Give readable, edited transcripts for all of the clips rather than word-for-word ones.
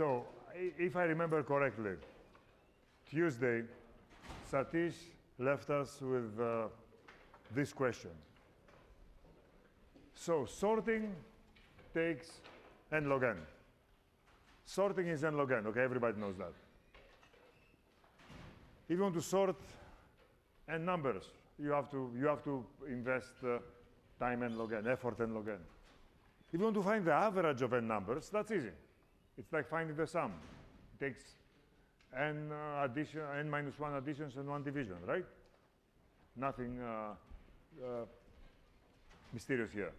So if I remember correctly, Tuesday, Satish left us with this question. So sorting takes n log n. Sorting is n log n, okay? Everybody knows that. If you want to sort n numbers, you have to invest time n log n, effort n log n. If you want to find the average of n numbers, that's easy. It's like finding the sum. It takes n minus 1 additions and 1 division, right? Nothing mysterious here.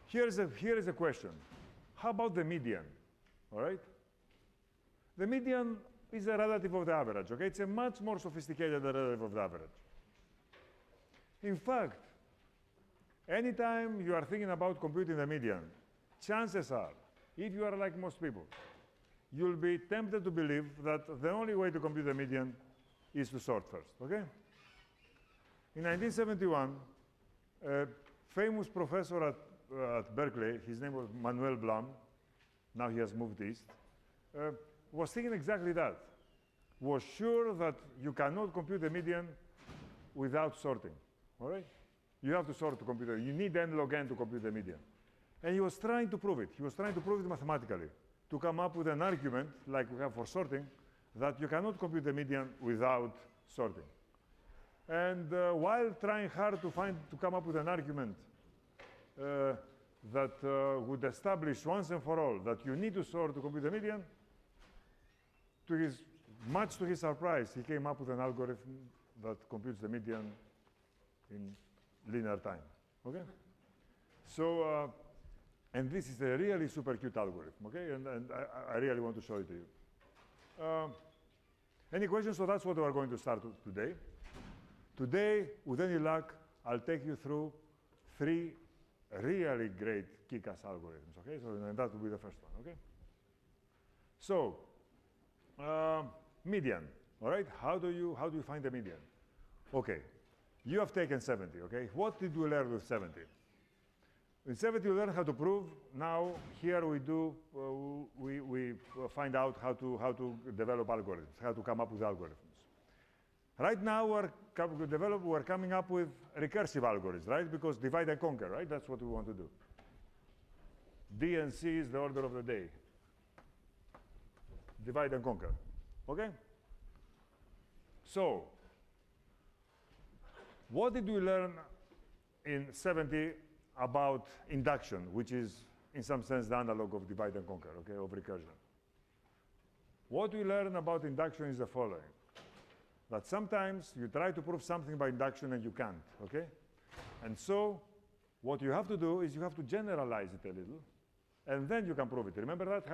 Here is a question. How about the median? All right? The median is a relative of the average, okay? It's a much more sophisticated relative of the average. In fact, anytime you are thinking about computing the median, chances are, if you are like most people, you'll be tempted to believe that the only way to compute the median is to sort first, okay? In 1971, a famous professor at Berkeley, his name was Manuel Blum, now he has moved east, was thinking exactly that. Was sure that you cannot compute the median without sorting, all right? You have to sort to compute it. You need n log n to compute the median. And he was trying to prove it. He was trying to prove it mathematically, to come up with an argument, like we have for sorting, that you cannot compute the median without sorting. And while trying hard to come up with an argument that would establish once and for all that you need to sort to compute the median, much to his surprise, he came up with an algorithm that computes the median in linear time, okay? So, and this is a really super cute algorithm, okay? And I really want to show it to you. Any questions? So that's what we are going to start today. Today, with any luck, I'll take you through 3 really great kick-ass algorithms, okay? So that will be the first one, okay? So, median, all right? How do you find the median? Okay, you have taken 70, okay? What did we learn with 70? In 70, we learn how to prove. Now, here we do, we find out how to develop algorithms, how to come up with algorithms. Right now, we're coming up with recursive algorithms, right? Because divide and conquer, right? That's what we want to do. D and C is the order of the day. Divide and conquer, okay? So, what did we learn in 70 about induction, which is, in some sense, the analog of divide and conquer, okay, of recursion? What we learn about induction is the following. That sometimes you try to prove something by induction and you can't, okay? And so what you have to do is you have to generalize it a little, and then you can prove it. Remember that?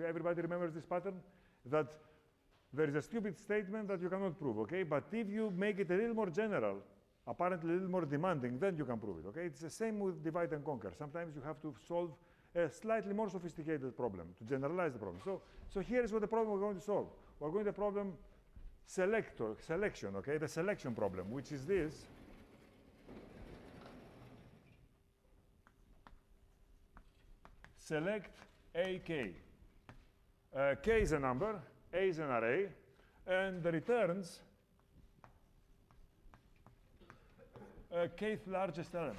Everybody remembers this pattern? That there is a stupid statement that you cannot prove, okay? But if you make it a little more general, apparently a little more demanding, then you can prove it, okay? It's the same with divide and conquer. Sometimes you have to solve a slightly more sophisticated problem to generalize the problem. So here is what the problem we're going to solve. We're going to problem selection, okay? The selection problem, which is this. Select AK. K is a number, A is an array, and the returns kth largest element,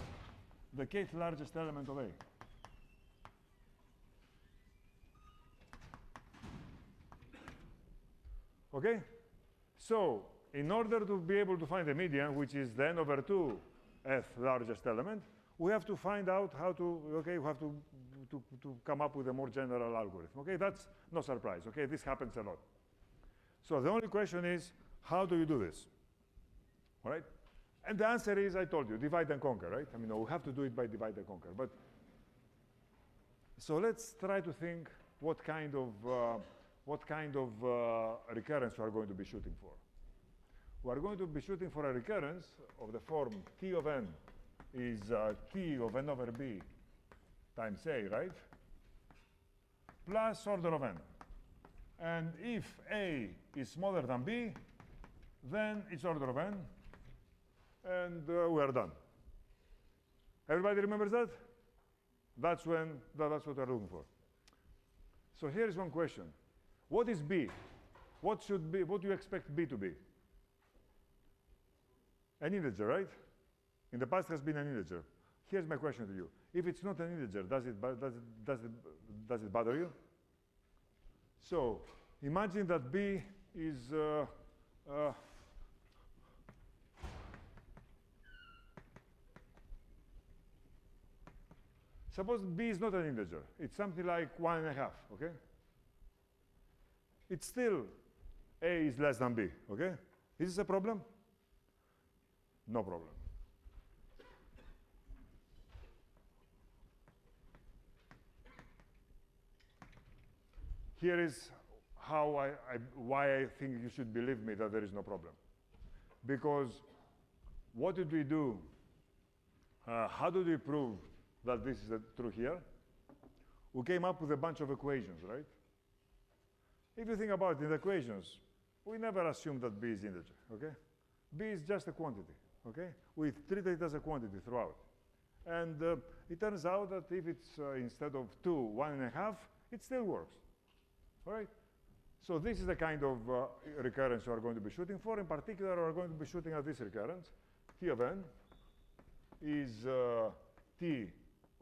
the kth largest element of A. Okay? So, in order to be able to find the median, which is the n over 2 th largest element, we have to find out how to, okay, we have to come up with a more general algorithm. Okay, that's no surprise. Okay, this happens a lot. So the only question is, how do you do this? All right? And the answer is, I told you, divide and conquer, right? I mean, we have to do it by divide and conquer. But so let's try to think what kind of recurrence we are going to be shooting for. We are going to be shooting for a recurrence of the form T of n is T of n over b times A, right? Plus order of n. And if A is smaller than B, then it's order of n, and we are done. Everybody remembers that? That's what we're looking for. So here is one question. What is B? What should be, what do you expect B to be? An integer, right? In the past it has been an integer. Here's my question to you. If it's not an integer, does it bother you? So imagine that B is suppose B is not an integer. It's something like 1.5, okay? It's still A is less than B, okay? Is this a problem? No problem. Here is how why I think you should believe me that there is no problem. Because what did we do? How did we prove that this is true here? We came up with a bunch of equations, right? If you think about it, in the equations, we never assume that B is integer, okay? B is just a quantity, okay? We treat it as a quantity throughout. And it turns out that if it's instead of 2, 1.5, it still works, all right? So this is the kind of recurrence we are going to be shooting for. In particular, we are going to be shooting at this recurrence. T of n is T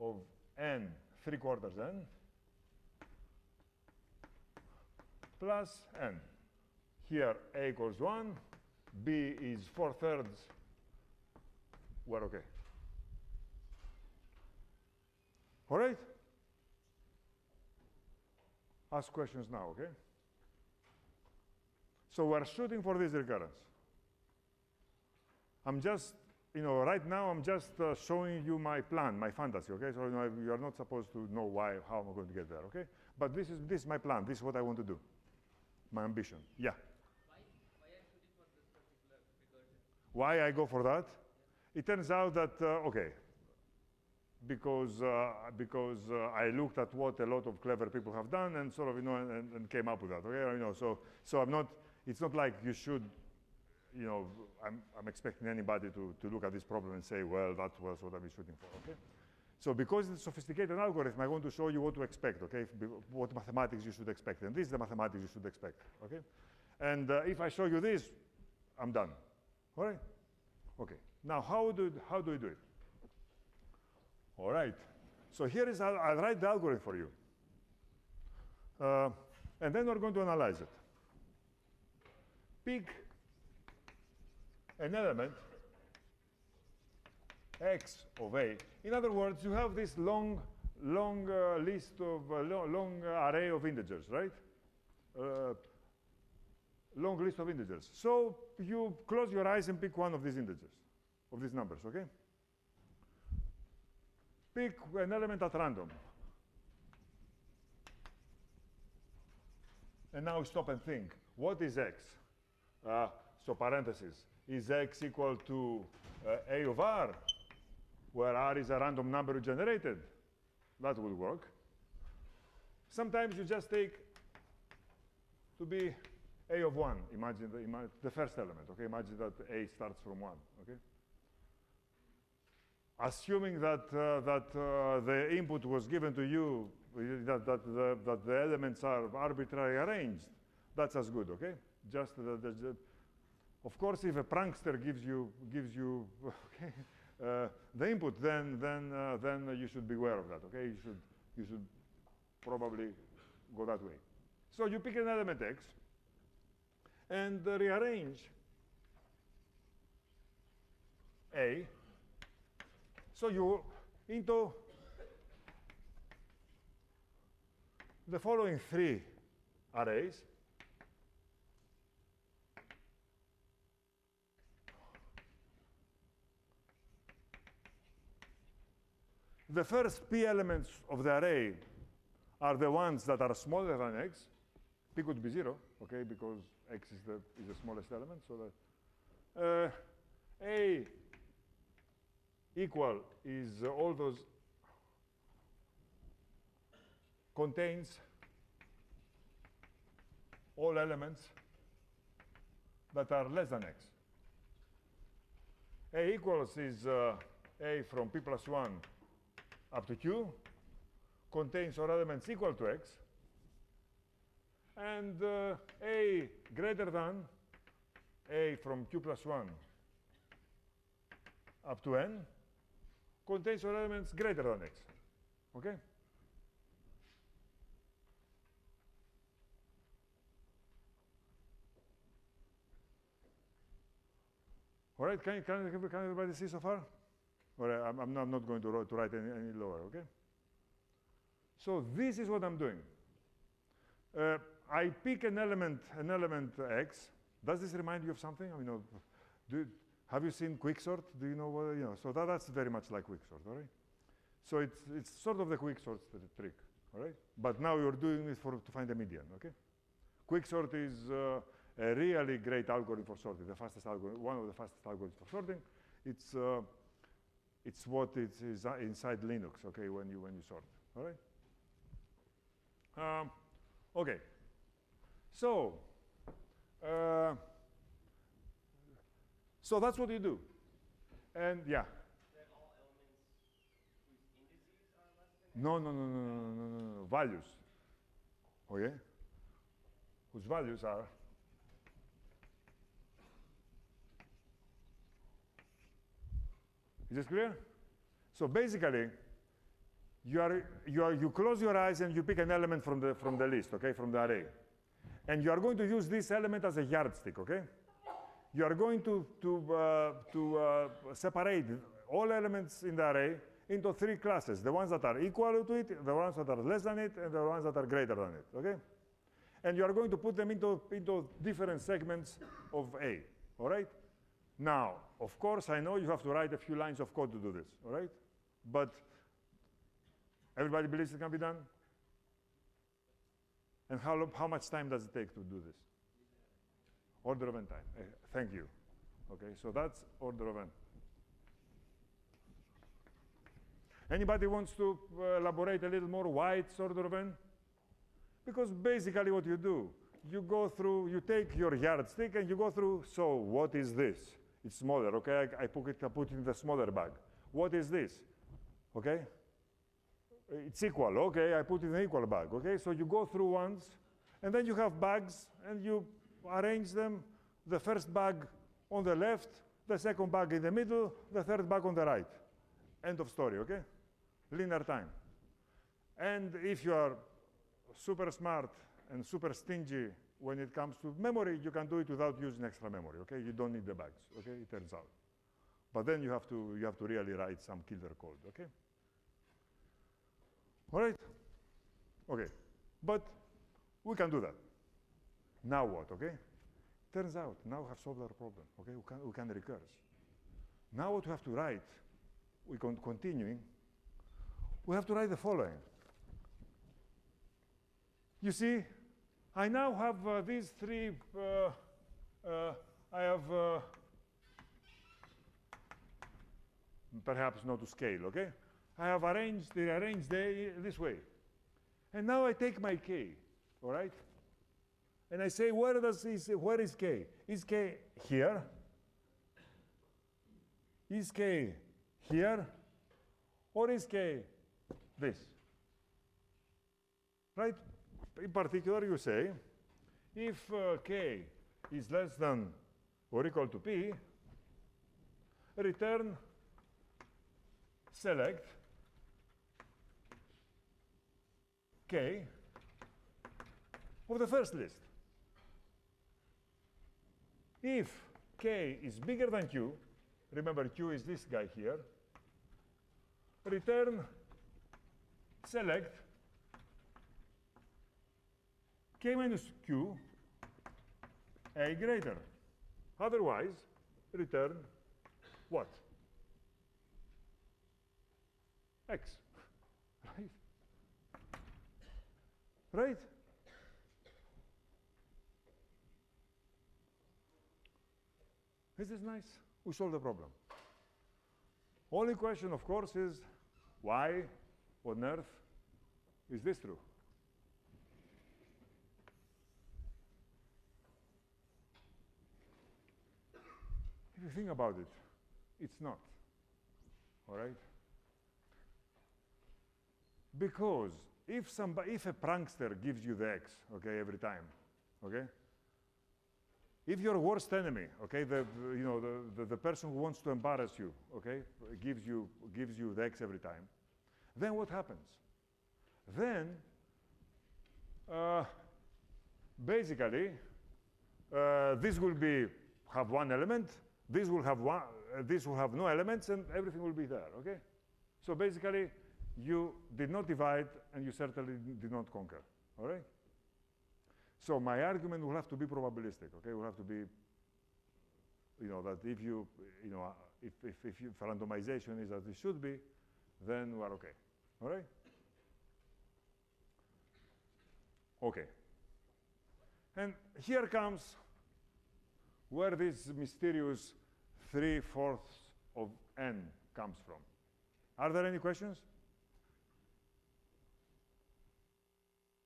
of n 3/4 n plus n. Here, A equals 1, B is 4/3, we're okay. All right? Ask questions now, okay? So we're shooting for this recurrence. I'm just, right now I'm just showing you my plan, my fantasy, okay? So you are not supposed to know how I'm going to get there, okay? But this is my plan. This is what I want to do. My ambition. Yeah. Why are you shooting for this particular recursion? Why I go for that? Yeah. It turns out that okay, because I looked at what a lot of clever people have done and sort of and came up with that. Okay, so I'm not. It's not like you should. I'm expecting anybody to look at this problem and say, well, that was what I was shooting for. Okay. So because it's a sophisticated algorithm, I want to show you what to expect, okay? What mathematics you should expect. And this is the mathematics you should expect, okay? And if I show you this, I'm done. All right? Okay. Now, how do we do it? All right. So here is, I'll write the algorithm for you. And then we're going to analyze it. Pick an element x of A. In other words, you have this long list of long array of integers, right? Long list of integers. So you close your eyes and pick one of these integers, of these numbers, okay? Pick an element at random. And now stop and think. What is x? So parentheses. Is x equal to A of r, where r is a random number you generated? That will work. Sometimes you just take to be A of 1. Imagine the first element, okay? Imagine that A starts from 1, okay? Assuming that, the input was given to you, that the elements are arbitrarily arranged, that's as good, okay? Just of course, if a prankster gives you okay, the input, then you should be aware of that, okay? You should probably go that way. So you pick an element x and rearrange A. So you into the following 3 arrays. The first p elements of the array are the ones that are smaller than x. P could be 0, okay, because x is the smallest element. So that A equal is all those contains all elements that are less than x. A equals is A from p plus 1 up to q, contains all elements equal to x, And A greater than A from q plus 1 up to n contains all elements greater than x. Okay? All right, can everybody see so far? All right, I'm not going to write any lower, okay? So this is what I'm doing. I pick an element x. Does this remind you of something? I mean, have you seen quicksort? Do you know what, so that's very much like quicksort, all right? So it's sort of the quicksort trick, all right? But now you're doing it to find a median, okay? Quicksort is a really great algorithm for sorting, the fastest algorithm, one of the fastest algorithms for sorting. It's what is inside Linux, okay, when you sort, all right? Okay, so that's what you do, and yeah. Then all elements whose indices are less than No, values, okay, whose values are Is this clear? So basically, you close your eyes and you pick an element from the list, okay, from the array, and you are going to use this element as a yardstick, okay? You are going to separate all elements in the array into 3 classes: the ones that are equal to it, the ones that are less than it, and the ones that are greater than it, okay? And you are going to put them into different segments of A, all right? Now, of course, I know you have to write a few lines of code to do this, all right? But everybody believes it can be done? And how much time does it take to do this? Order of n time. Thank you. Okay, so that's order of n. Anybody wants to elaborate a little more why it's order of n? Because basically what you do, you go through, you take your yardstick and you go through, so what is this? It's smaller, okay? I put it in the smaller bag. What is this? Okay? It's equal, okay? I put it in the equal bag, okay? So you go through ones, and then you have bags, and you arrange them, the first bag on the left, the second bag in the middle, the third bag on the right. End of story, okay? Linear time. And if you are super smart and super stingy when it comes to memory, you can do it without using extra memory, okay? You don't need the bags, okay? It turns out. But then you have to really write some killer code, okay? All right? Okay. But we can do that. Now what, okay? Turns out, now we have solved our problem, okay? We can recurse. Now what we have to write, continuing, we have to write the following. You see, I now have these 3, I have, perhaps not to scale, okay? I have rearranged this way. And now I take my k, all right? And I say, where is k? Is k here? Is k here? Or is k this? Right? In particular, you say, if k is less than or equal to p, return select k of the first list. If k is bigger than q, remember q is this guy here, return select k minus q a greater. Otherwise, return what? X. Right? Right? This is nice. We solved the problem. Only question, of course, is why on earth is this true? If you think about it, it's not. All right? Because if a prankster gives you the X, okay, every time, okay, if your worst enemy, okay, the person who wants to embarrass you, okay, gives you the X every time, then what happens? Then, basically, this will have one element, this will have no elements, and everything will be there, okay? So basically, you did not divide, and you certainly did not conquer, all right? So my argument will have to be probabilistic, okay? Will have to be, that if randomization is as it should be, then we're okay, all right? Okay. And here comes where this mysterious 3/4 of n comes from. Are there any questions?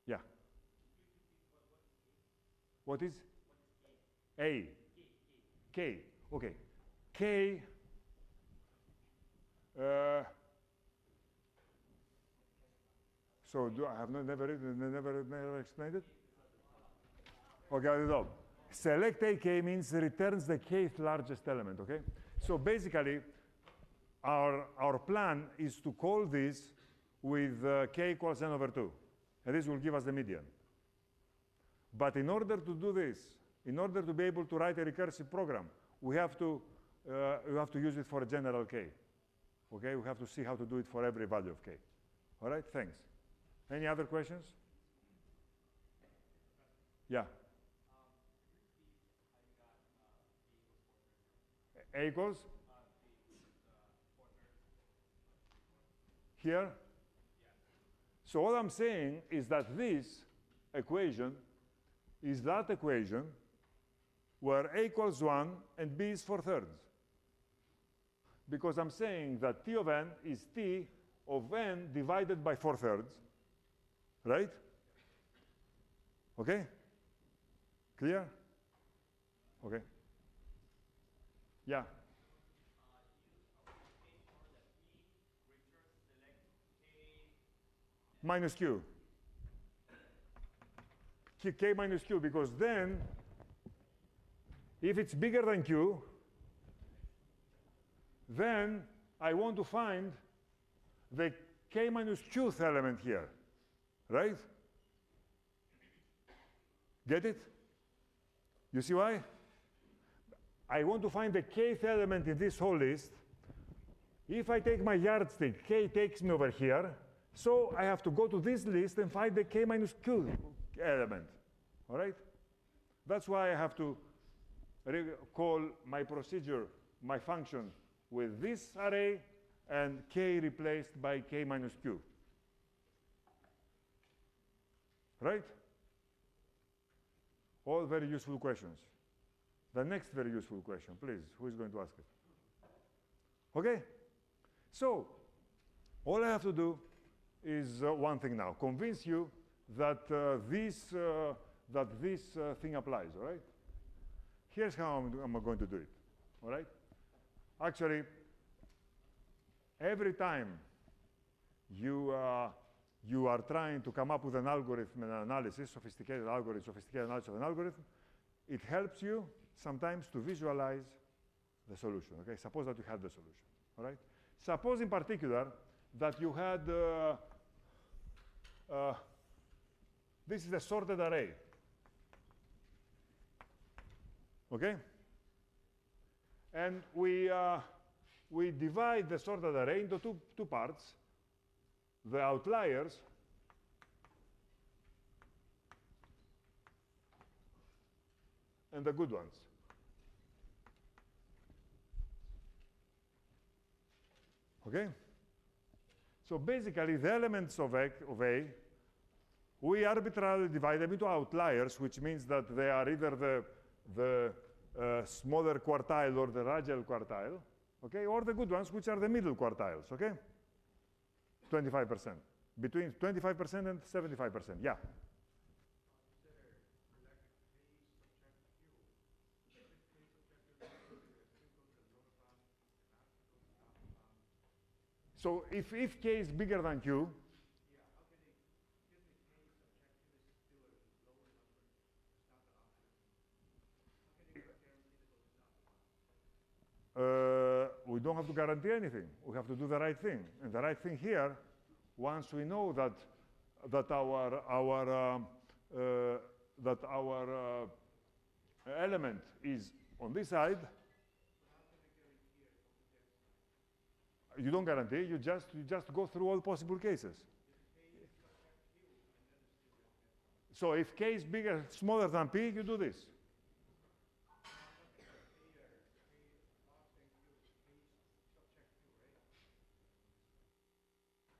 Yeah. What is? A. K. Okay. K. So I have never explained it? Okay, I'll do it. Select AK means returns the kth largest element, okay? So basically, our plan is to call this with k equals n over 2. And this will give us the median. But in order to do this, in order to be able to write a recursive program, we have to use it for a general k. Okay, we have to see how to do it for every value of k. All right, thanks. Any other questions? Yeah. A equals? Here? Yeah. So all I'm saying is that this equation is that equation where A equals 1 and B is 4/3. Because I'm saying that T of n is T of n divided by 4/3, right? Okay? Clear? Okay. Yeah. Minus Q. K minus Q, because then, if it's bigger than Q, then I want to find the K minus Qth element here, right? Get it? You see why? I want to find the kth element in this whole list. If I take my yardstick, K takes me over here, so I have to go to this list and find the K minus Q element, all right? That's why I have to call my procedure, my function, with this array and K replaced by K minus Q, right? All very useful questions. The next very useful question, please. Who is going to ask it? Okay? So, all I have to do is one thing now. Convince you that this thing applies, all right? Here's how I'm going to do it, all right? Actually, every time you are trying to come up with an algorithm, an analysis, sophisticated analysis of an algorithm, it helps you sometimes to visualize the solution, okay? Suppose that you had the solution, all right? Suppose in particular that you had, this is a sorted array, okay? And we divide the sorted array into two parts, the outliers and the good ones. Okay? So basically, the elements of A, we arbitrarily divide them into outliers, which means that they are either the smaller quartile or the radial quartile, okay? Or the good ones, which are the middle quartiles, okay? 25%. Between 25% and 75%, yeah. So if K is bigger than Q, we don't have to guarantee anything. We have to do the right thing. And the right thing here, once we know that our element is on this side, you don't guarantee. You just go through all possible cases. So if K is bigger, smaller than P, you do this.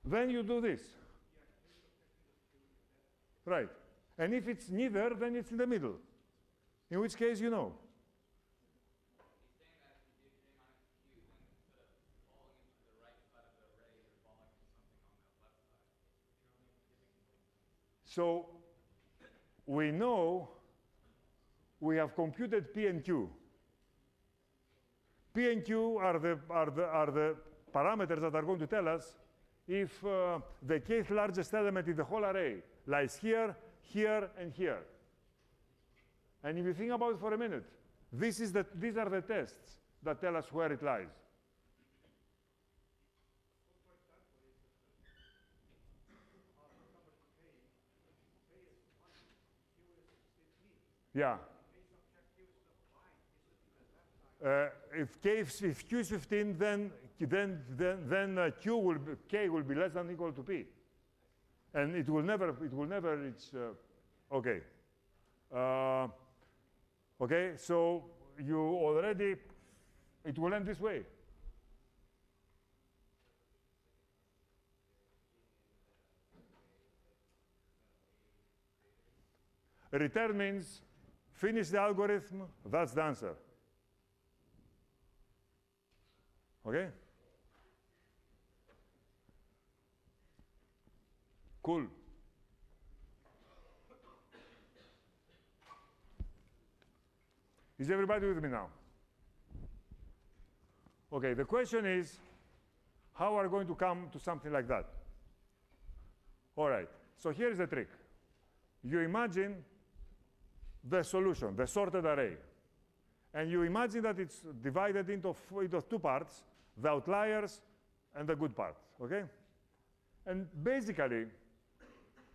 Then you do this. Right. And if it's neither, then it's in the middle. In which case, you know. So we know we have computed P and Q. P and Q are the parameters that are going to tell us if the kth largest element in the whole array lies here, here, and here. And if you think about it for a minute, these are the tests that tell us where it lies. Yeah. If Q is 15, then K will be less than or equal to P, and it will never reach. Okay. Okay. So you already, it will end this way. Return means finish the algorithm. That's the answer. Okay? Cool. Is everybody with me now? Okay, the question is, how are we going to come to something like that? All right, so here's the trick. You imagine the solution, the sorted array. And you imagine that it's divided into two parts, the outliers and the good part, okay? And basically,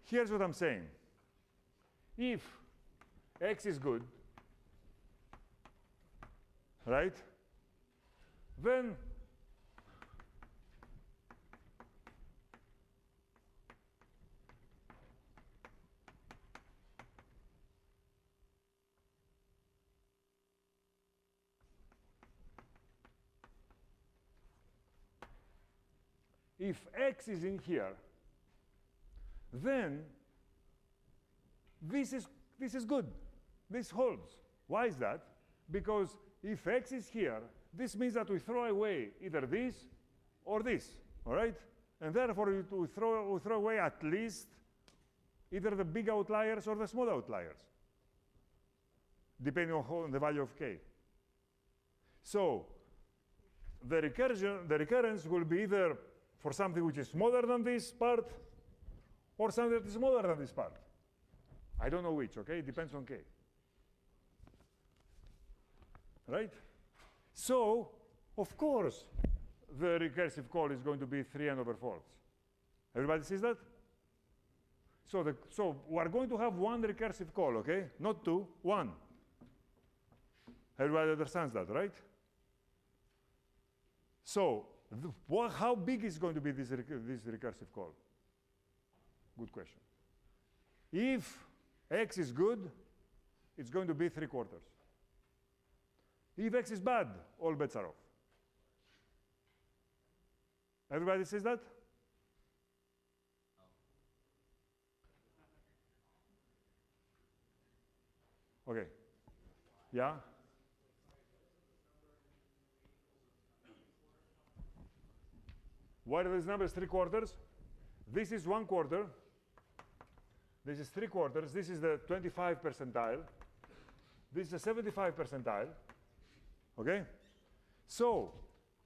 here's what I'm saying. If X is good, right, then if X is in here, then this is good. This holds. Why is that? Because if X is here, this means that we throw away either this or this, all right? And therefore, we throw away at least either the big outliers or the small outliers, depending on the value of K. So the recurrence will be either for something which is smaller than this part, or something that is smaller than this part. I don't know which, okay? It depends on K. Right? So, of course, the recursive call is going to be 3n/4. Everybody sees that? So we're going to have one recursive call, okay? Not two, one. Everybody understands that, right? So, how big is going to be this recursive call? Good question. If X is good, it's going to be 3/4. If X is bad, all bets are off. Everybody says that? Okay. Yeah? What are these numbers? 3/4. This is 1/4. This is 3/4. This is the 25 percentile. This is the 75 percentile. Okay? So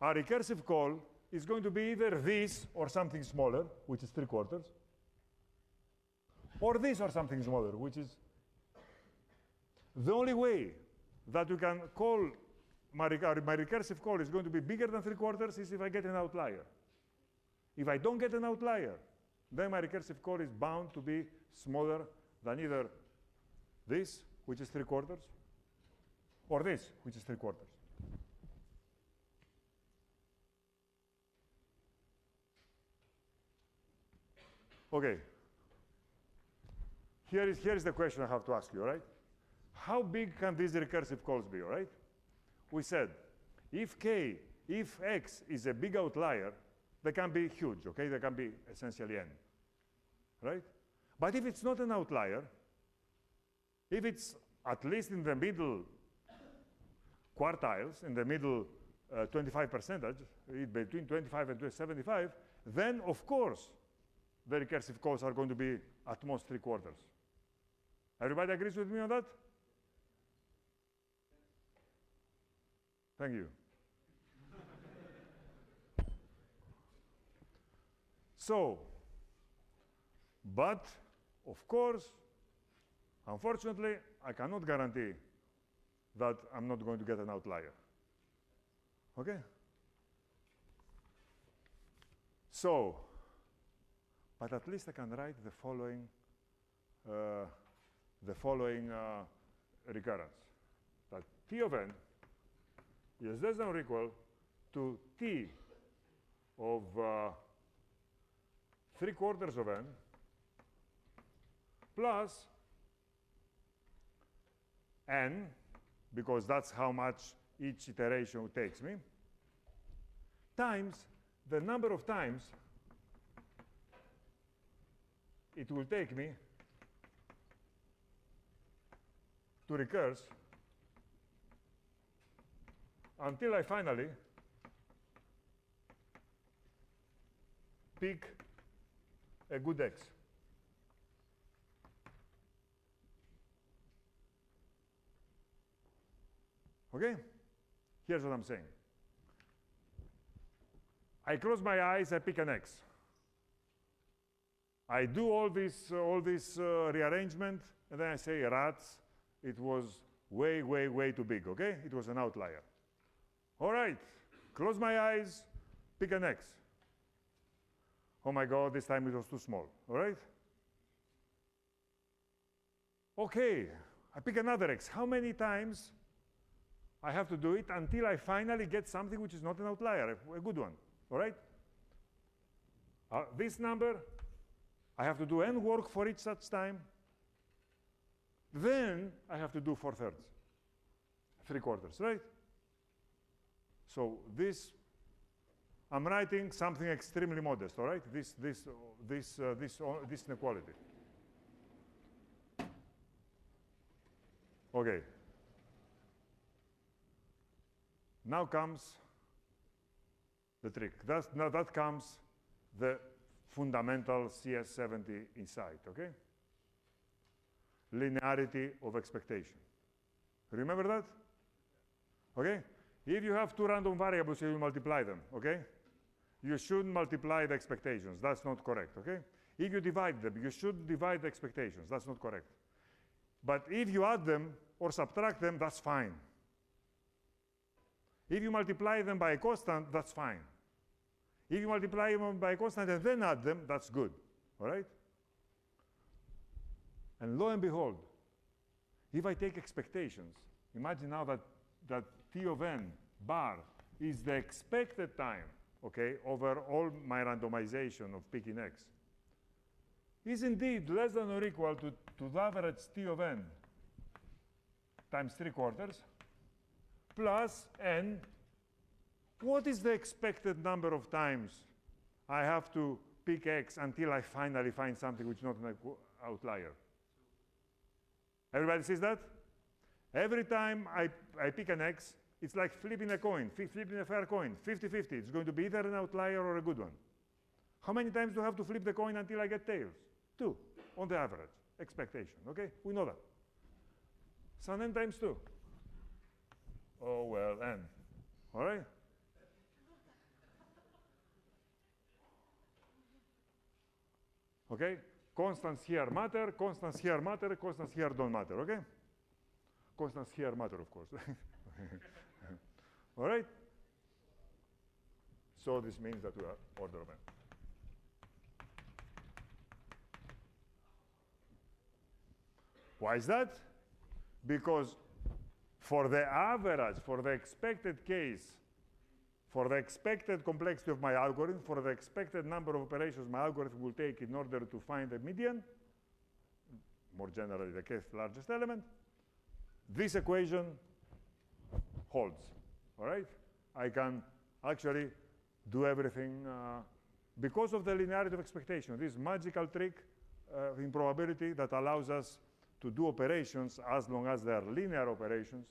our recursive call is going to be either this or something smaller, which is 3/4, or this or something smaller, which is the only way that you can call my recursive call is going to be bigger than 3/4 is if I get an outlier. If I don't get an outlier, then my recursive call is bound to be smaller than either this, which is 3/4, or this, which is 3/4. Okay. Here is the question I have to ask you, right? How big can these recursive calls be, all right? We said, if x is a big outlier, they can be huge, okay? They can be essentially n, right? But if it's not an outlier, if it's at least in the middle quartiles, in the middle 25%, between 25 and 75, then of course the recursive calls are going to be at most 3/4. Everybody agrees with me on that? Thank you. So, but of course, unfortunately, I cannot guarantee that I'm not going to get an outlier. Okay? So, but at least I can write the following recurrence, that T of n is less than or equal to T of 3/4 of n plus n, because that's how much each iteration takes me, times the number of times it will take me to recurse until I finally pick a good x. Okay? Here's what I'm saying. I close my eyes, I pick an x. I do all this rearrangement, and then I say, rats, it was way, way, way too big, okay? It was an outlier. All right, close my eyes, pick an x. Oh my God, this time it was too small, all right? Okay, I pick another x. How many times I have to do it until I finally get something which is not an outlier, a good one, all right? This number, I have to do n work for each such time. Then I have to do 4/3, 3/4, right? So this, I'm writing something extremely modest, all right? This inequality. Okay. Now comes the trick. Now that comes the fundamental CS70 insight, okay? Linearity of expectation. Remember that? Okay? If you have two random variables, you multiply them, okay? You shouldn't multiply the expectations. That's not correct, okay? If you divide them, you should divide the expectations. That's not correct. But if you add them or subtract them, that's fine. If you multiply them by a constant, that's fine. If you multiply them by a constant and then add them, that's good, all right? And lo and behold, if I take expectations, imagine now that T of n bar is the expected time, okay, over all my randomization of picking x, is indeed less than or equal to the average T of n times 3/4 plus n. What is the expected number of times I have to pick x until I finally find something which is not an outlier? Everybody sees that? Every time I pick an x, it's like flipping a coin, flipping a fair coin, 50-50. It's going to be either an outlier or a good one. How many times do I have to flip the coin until I get tails? 2, on the average, expectation, okay? We know that. So n times 2. Oh, well, n, all right? Okay? Constants here matter, constants here matter, constants here don't matter, okay? Constants here matter, of course. All right? So this means that we are order of n. Why is that? Because for the average, for the expected case, for the expected complexity of my algorithm, for the expected number of operations my algorithm will take in order to find the median, more generally the kth largest element, this equation holds, all right? I can actually do everything because of the linearity of expectation, this magical trick in probability that allows us to do operations as long as they are linear operations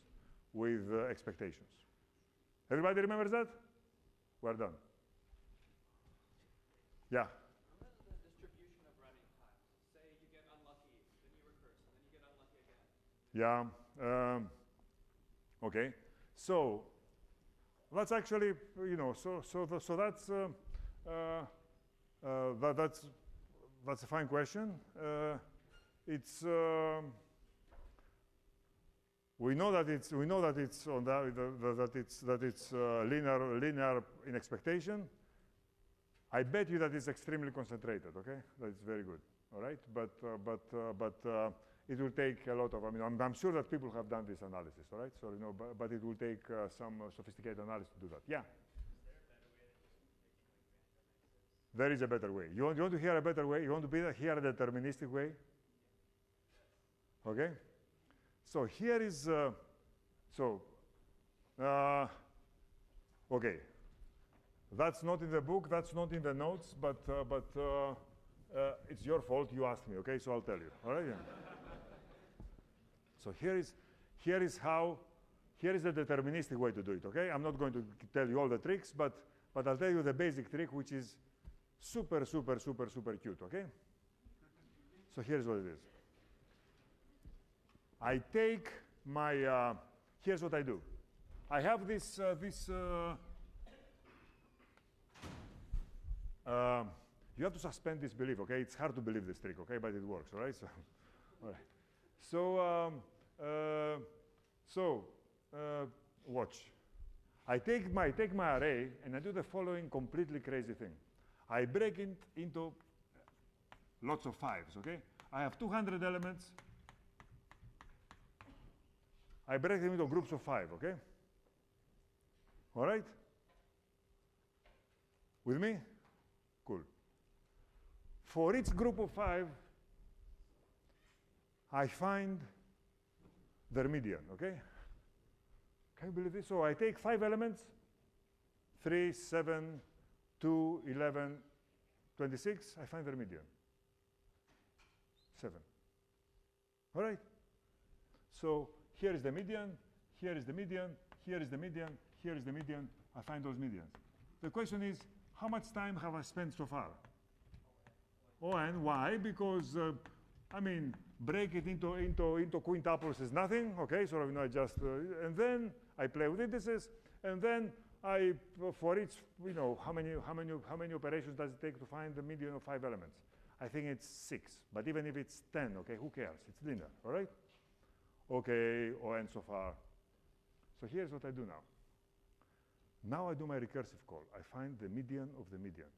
with expectations. Everybody remembers that? We're done. Yeah? Remember the distribution of running times. Say you get unlucky, then you recurse, and then you get unlucky again. Yeah. Okay. So that's actually, you know, that's a fine question. It's we know that it's on that it's linear in expectation. I bet you that it's extremely concentrated. Okay, that's very good. All right, but it will take a lot of. I mean, I'm sure that people have done this analysis. All right, so you know, but it will take some sophisticated analysis to do that. Yeah. There is a better way. You want to hear a better way? You want to hear a deterministic way? Okay. So here is okay. That's not in the book. That's not in the notes. But it's your fault. You asked me. Okay. So I'll tell you. All right. Yeah. So here is the deterministic way to do it. Okay. I'm not going to tell you all the tricks, but I'll tell you the basic trick, which is super cute. Okay. So here's what it is. I take my, here's what I do. I have this, you have to suspend disbelief, okay? It's hard to believe this trick, okay? But it works, all right? So, all right. So, watch. I take my array and I do the following completely crazy thing. I break it into lots of fives, okay? I have 200 elements. I break them into groups of 5, okay? All right? With me? Cool. For each group of 5, I find their median, okay? Can you believe this? So I take 5 elements, 3, 7, 2, 11, 26, I find their median. 7. All right? So here is the median, here is the median, here is the median, here is the median. I find those medians. The question is, how much time have I spent so far? And why? Because, I mean, break it into quintuples is nothing, okay? So, you know, I just, and then I play with indices, and then I, for each, you know, how many operations does it take to find the median of 5 elements? I think it's 6, but even if it's 10, okay, who cares? It's linear, all right? Okay, and so far. So here's what I do now. Now I do my recursive call. I find the median of the medians.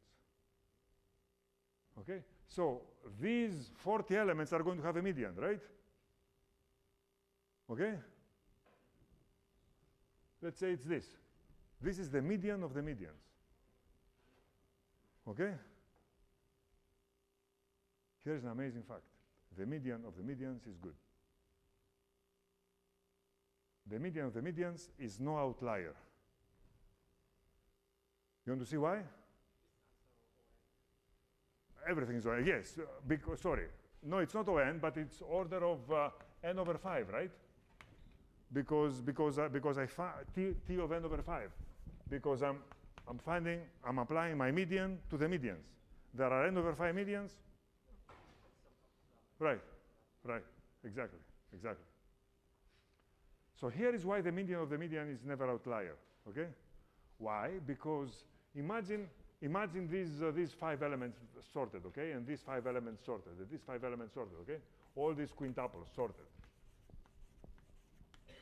Okay? So these 40 elements are going to have a median, right? Okay? Let's say it's this. This is the median of the medians. Okay? Here's an amazing fact. The median of the medians is good. The median of the medians is no outlier. You want to see why? Everything is ON. Yes, because, sorry. No, it's not ON, but it's order of n over 5, right? Because I find t of n over 5. Because I'm applying my median to the medians. There are n over 5 medians. Right, exactly. So here is why the median of the median is never outlier, okay? Why? Because imagine these 5 elements sorted, okay? And these 5 elements sorted, and these 5 elements sorted, okay? All these quintuples sorted.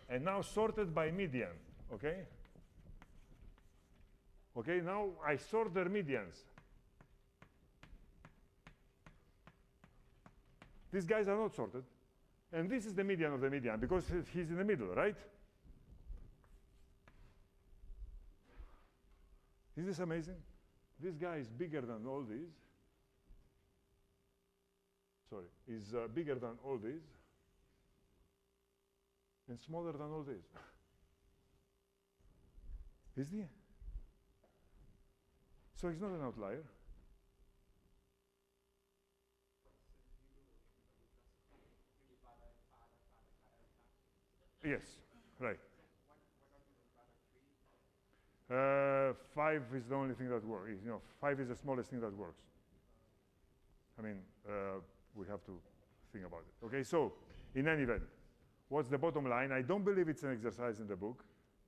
And now sorted by median, okay? Okay, now I sort their medians. These guys are not sorted. And this is the median of the median, because he's in the middle, right? Is this amazing? This guy is bigger than all these. Sorry, is bigger than all these. And smaller than all these. Isn't he? So he's not an outlier. Yes, right. 5 is the only thing that works. You know, 5 is the smallest thing that works. I mean, we have to think about it. Okay, so in any event, what's the bottom line? I don't believe it's an exercise in the book,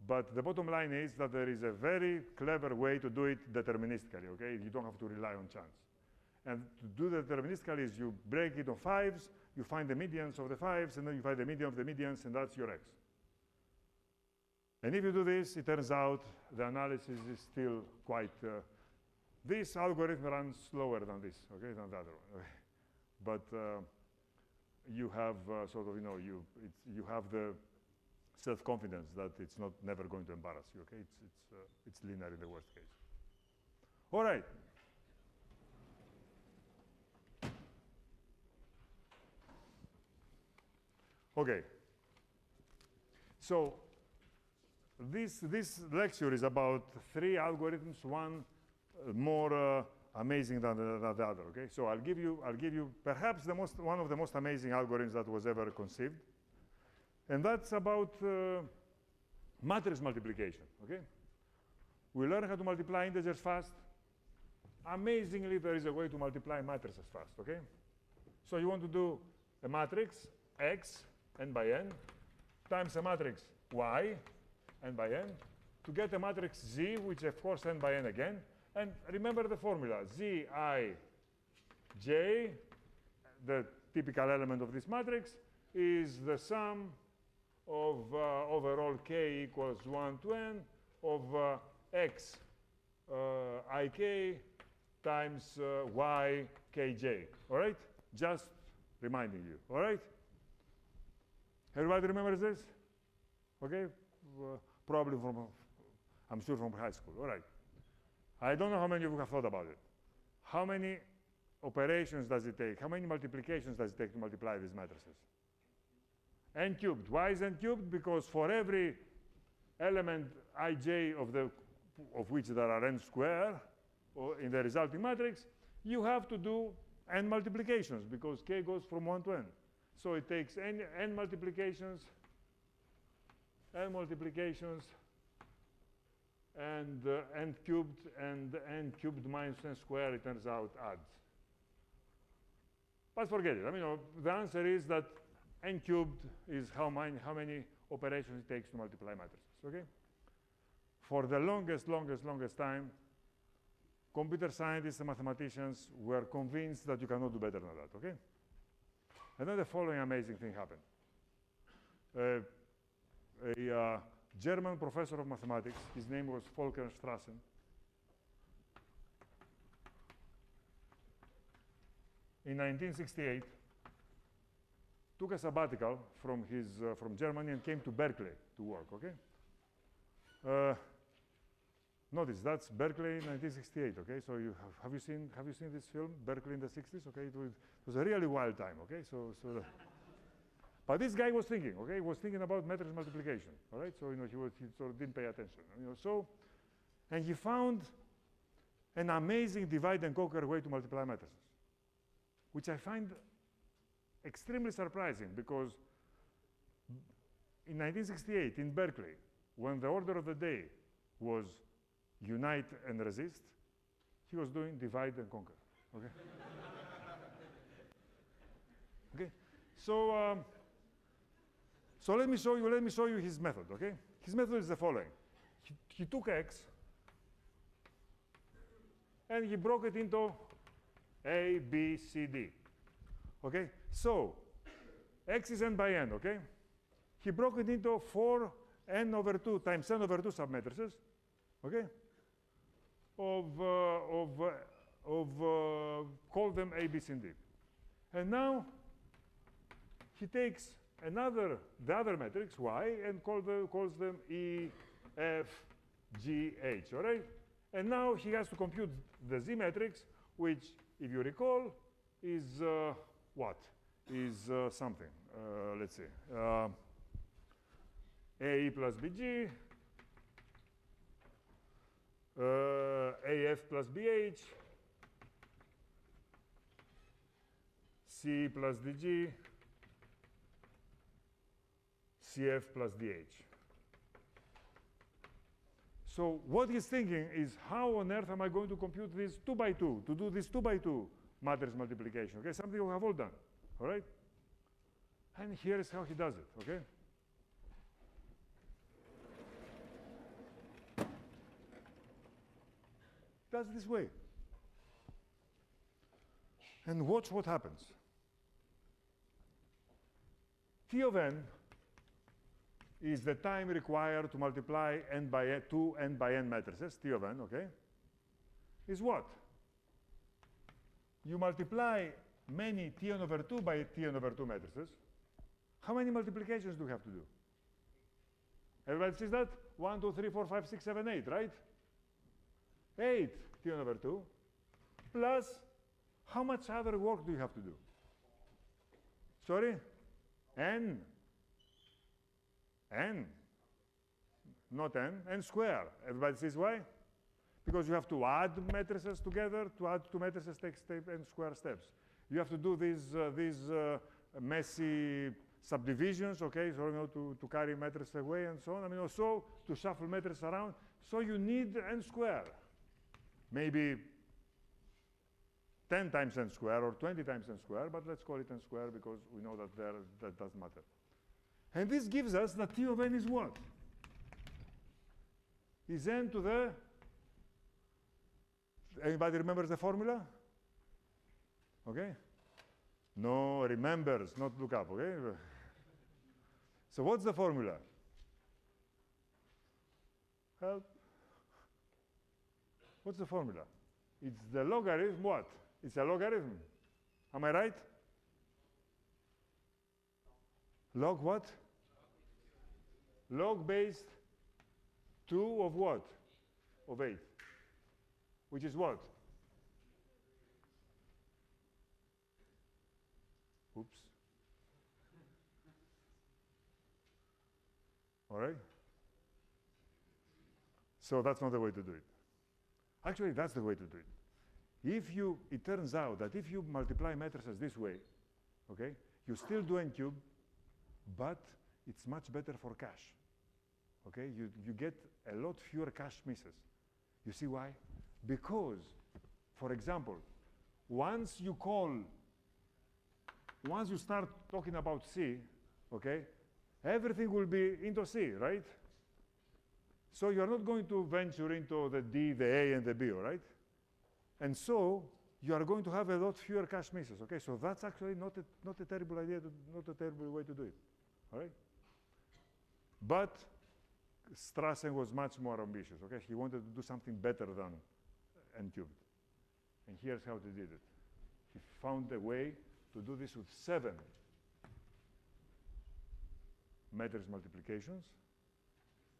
but the bottom line is that there is a very clever way to do it deterministically. Okay, you don't have to rely on chance. And to do that deterministically is you break it on 5s, you find the medians of the 5s, and then you find the median of the medians, and that's your x. And if you do this, it turns out the analysis is still quite, this algorithm runs slower than this, okay, than the other one. Okay. But you have sort of, you know, you have the self-confidence that it's not never going to embarrass you, okay? It's linear in the worst case. All right. Okay. So this lecture is about 3 algorithms, one more amazing than the other. Okay. So I'll give you perhaps one of the most amazing algorithms that was ever conceived, and that's about matrix multiplication. Okay. We learn how to multiply integers fast. Amazingly, there is a way to multiply matrices fast. Okay. So you want to do a matrix X n by n times a matrix y n by n to get a matrix Z, which of course n by n again. And remember the formula, Z, I, J, the typical element of this matrix, is the sum of overall k equals 1 to n of x ik times y kj. All right? Just reminding you. All right? Everybody remembers this? Okay? Probably from, I'm sure from high school. All right. I don't know how many of you have thought about it. How many operations does it take? How many multiplications does it take to multiply these matrices? N cubed. Why is n cubed? Because for every element ij of which there are n squared in the resulting matrix, you have to do n multiplications because k goes from 1 to n. So it takes n multiplications, and n cubed minus n squared, it turns out, adds. But forget it. I mean, the answer is that n cubed is how many operations it takes to multiply matrices, okay? For the longest time, computer scientists and mathematicians were convinced that you cannot do better than that, okay? And then the following amazing thing happened. A German professor of mathematics, his name was Volker Strassen, in 1968, took a sabbatical from Germany and came to Berkeley to work, okay? Notice, that's Berkeley 1968, okay? So have you seen this film, Berkeley in the 60s, okay? It was a really wild time, okay? But this guy was thinking, okay? He was thinking about matrix multiplication, all right? So, you know, he sort of didn't pay attention, you know? And he found an amazing divide and conquer way to multiply matrices, which I find extremely surprising because in 1968 in Berkeley, when the order of the day was unite and resist, he was doing divide and conquer, okay? Okay, so let me show you his method, okay? His method is the following. He took x and he broke it into A, B, C, D, okay? So x is n by n, okay? He broke it into 4 n over 2 times n over 2 submatrices, okay? call them A, B, C, and D. And now he takes the other matrix, Y, and calls them E, F, G, H, all right? And now he has to compute the Z matrix, which, if you recall, is what? Is something. Let's see. AE plus BG, AF plus BH, C plus DG, CF plus DH. So what he's thinking is, how on earth am I going to compute this 2 by 2, to do this 2 by 2 matrix multiplication, okay? Something we have all done, all right? And here's how he does it, okay? Does it this way. And watch what happens. T of n is the time required to multiply n by n, 2 n by n matrices, T of n, okay? Is what? You multiply many Tn over 2 by Tn over 2 matrices. How many multiplications do you have to do? Everybody sees that? 1, 2, 3, 4, 5, 6, 7, 8, right? 8 Tn over 2 plus how much other work do you have to do? Sorry? N. N. Not n, n square. Everybody sees why? Because you have to add matrices together. To add two matrices takes n square steps. You have to do these messy subdivisions, okay, so you know, to carry matrices away and so on. I mean, also to shuffle matrices around. So you need n square. Maybe 10 times n square or 20 times n square, but let's call it n square because we know that that doesn't matter. And this gives us that T of n is what? Is n to the, anybody remembers the formula? Okay? No, remembers, not look up, okay? So what's the formula? Help. What's the formula? It's the logarithm what? It's a logarithm. Am I right? Log what? Log based 2 of what? Of 8. Which is what? Oops. All right? So that's not the way to do it. Actually, that's the way to do it. It turns out that if you multiply matrices this way, okay, you still do n cubed, but it's much better for cache. Okay, you get a lot fewer cache misses. You see why? Because, for example, once you start talking about C, okay, everything will be into C, right? So you're not going to venture into the D, the A, and the B, all right? And so you are going to have a lot fewer cache misses, okay? So that's actually not a terrible idea, not a terrible way to do it, all right? But Strassen was much more ambitious, okay? He wanted to do something better than n cubed. And here's how he did it. He found a way to do this with 7 matrix multiplications,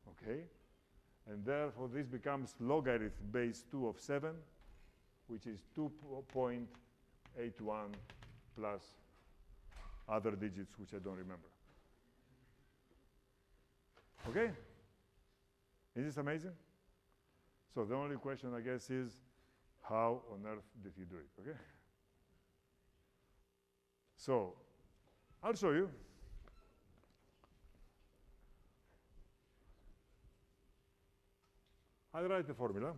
okay? And therefore, this becomes logarithm base 2 of 7, which is 2.81 plus other digits, which I don't remember. Okay? Is this amazing? So the only question, I guess, is how on earth did he do it, okay? So I'll show you. I'll write the formula.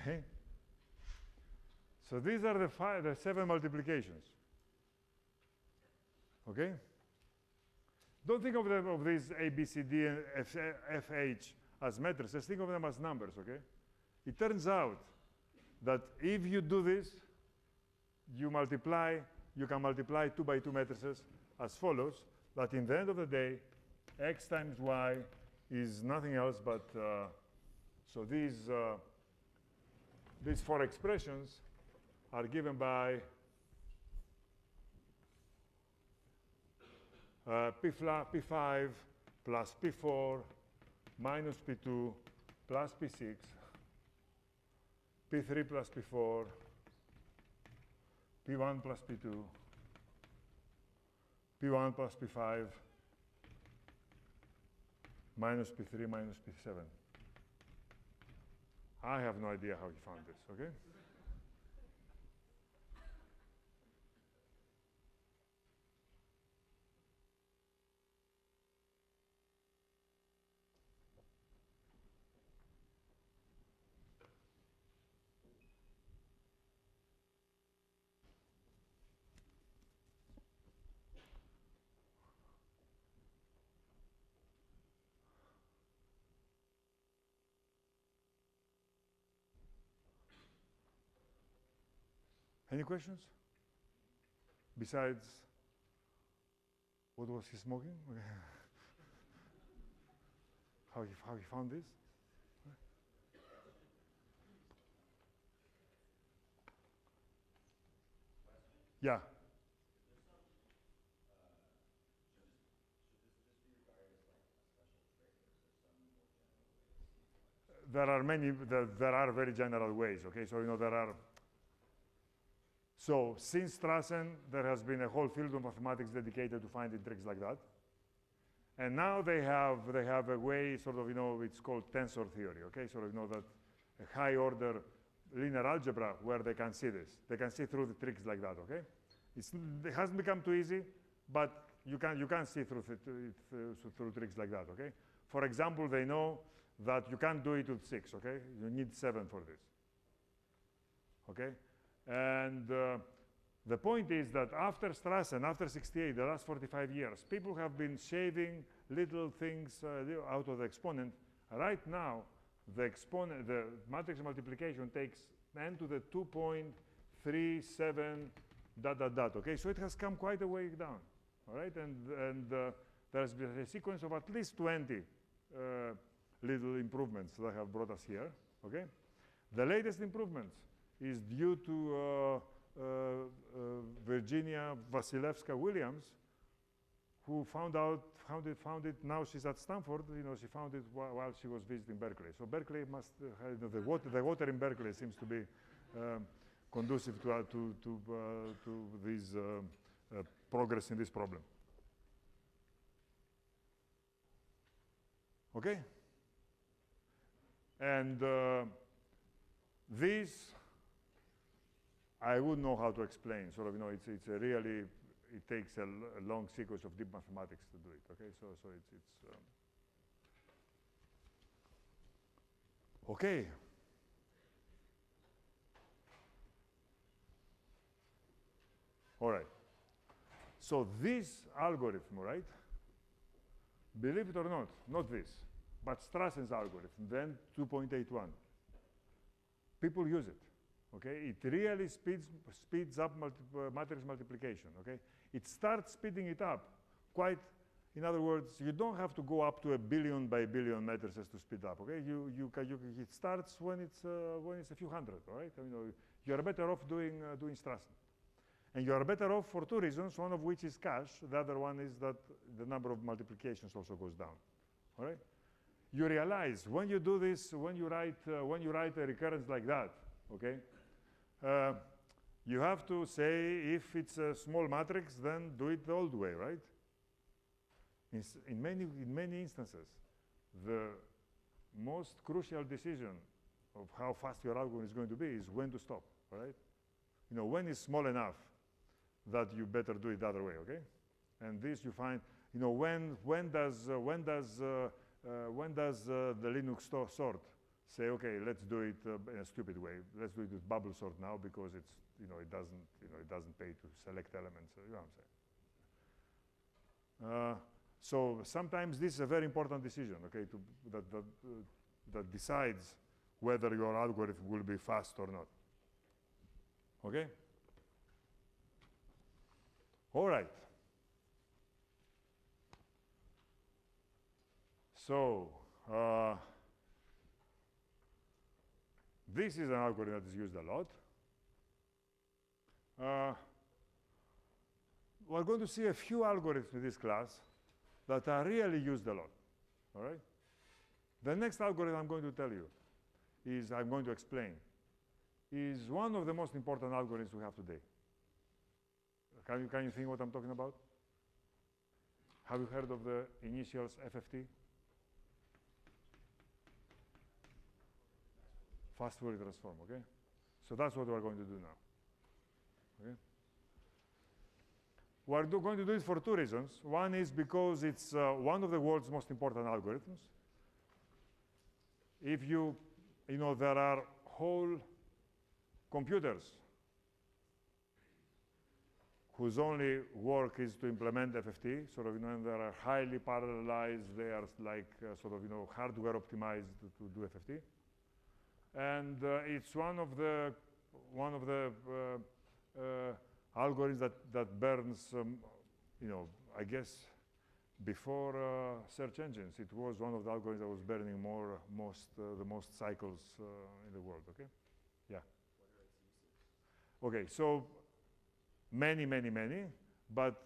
okay? So these are the 7 multiplications, okay? Don't think of these A, B, C, D, and F, H as matrices. Think of them as numbers, okay? It turns out that if you do this, you can multiply 2 by 2 matrices as follows, that in the end of the day, x times y is nothing else but, so these 4 expressions are given by P5 plus P4 minus P2 plus P6, P3 plus P4, P1 plus P2, P1 plus P5, minus P3 minus P7. I have no idea how he found this, okay? Any questions? Besides, what was he smoking? how he found this? Yeah. There are many, there are very general ways, okay? So, you know, there are, so since Strassen, there has been a whole field of mathematics dedicated to finding tricks like that. And now they have a way, sort of, you know, it's called tensor theory, okay? So, you know, that a high order linear algebra where they can see this. They can see through the tricks like that, okay? It hasn't become too easy, but you can see through tricks like that, okay? For example, they know that you can't do it with 6, okay? You need 7 for this, okay? And the point is that after Strassen, after 68, the last 45 years, people have been shaving little things out of the exponent. Right now, the matrix multiplication takes n to the 2.37 ... okay? So it has come quite a way down, all right? And there's been a sequence of at least 20 little improvements that have brought us here, okay? The latest improvements is due to Virginia Vasilevska-Williams, who found it, now she's at Stanford, you know, she found it while she was visiting Berkeley. So Berkeley must, the water in Berkeley seems to be conducive to this progress in this problem. Okay? And this, I wouldn't know how to explain. Sort of, you know, it's a really, it takes a long sequence of deep mathematics to do it. Okay, so it's okay. All right. So this algorithm, right? Believe it or not this, but Strassen's algorithm, then 2.81. People use it. Okay, it really speeds up matrix multiplication. Okay, it starts speeding it up quite. In other words, you don't have to go up to 1 billion by billion matrices to speed up. Okay, it starts when it's a few hundred. All right, you know, you are better off doing Strassen, and you are better off for 2 reasons. One of which is cache. The other one is that the number of multiplications also goes down. All right, you realize when you do this, when you write a recurrence like that. Okay. You have to say, if it's a small matrix, then do it the old way, right? In many instances, the most crucial decision of how fast your algorithm is going to be is when to stop, right? You know, when is small enough that you better do it the other way, okay? And this you find, you know, when does the Linux sort say, okay, let's do it in a stupid way. Let's do it with bubble sort now because it's, it doesn't pay to select elements. You know what I'm saying? So sometimes this is a very important decision, okay, that decides whether your algorithm will be fast or not. Okay? All right. So this is an algorithm that is used a lot. We're going to see a few algorithms in this class that are really used a lot. All right? The next algorithm I'm going to tell you I'm going to explain, is one of the most important algorithms we have today. Can you think what I'm talking about? Have you heard of the initials FFT? Fast Fourier transform, okay? So that's what we're going to do now. Okay? We're going to do it for two reasons. One is because it's one of the world's most important algorithms. If there are whole computers whose only work is to implement FFT, and they are highly parallelized, they are like hardware optimized to do FFT. And it's one of the algorithms that burns, I guess, before search engines, it was one of the algorithms that was burning the most cycles in the world. Okay, yeah. What are its uses? Okay, so many, but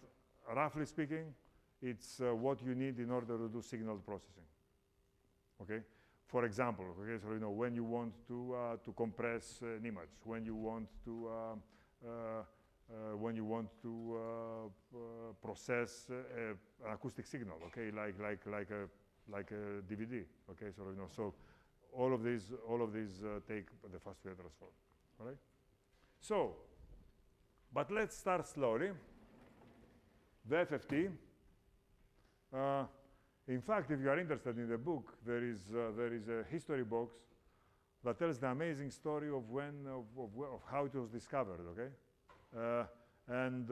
roughly speaking, it's what you need in order to do signal processing. Okay. For example, okay, so when you want to compress an image, when you want to process an acoustic signal, okay, like a DVD, okay, so all of these take the fast Fourier transform, all right? So, but let's start slowly. The FFT. In fact, if you are interested in the book, there is a history box that tells the amazing story of how it was discovered. Okay, and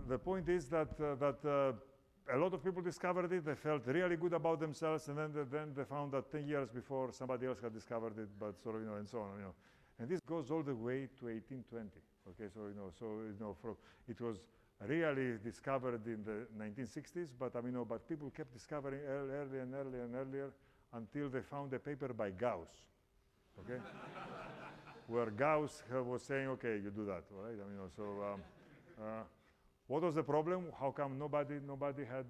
the point is that a lot of people discovered it. They felt really good about themselves, and then they found that 10 years before somebody else had discovered it, but and so on. And this goes all the way to 1820. Okay, it was really discovered in the 1960s, but people kept discovering earlier and earlier until they found a paper by Gauss, okay, where Gauss was saying, okay, you do that, all right? What was the problem? How come nobody had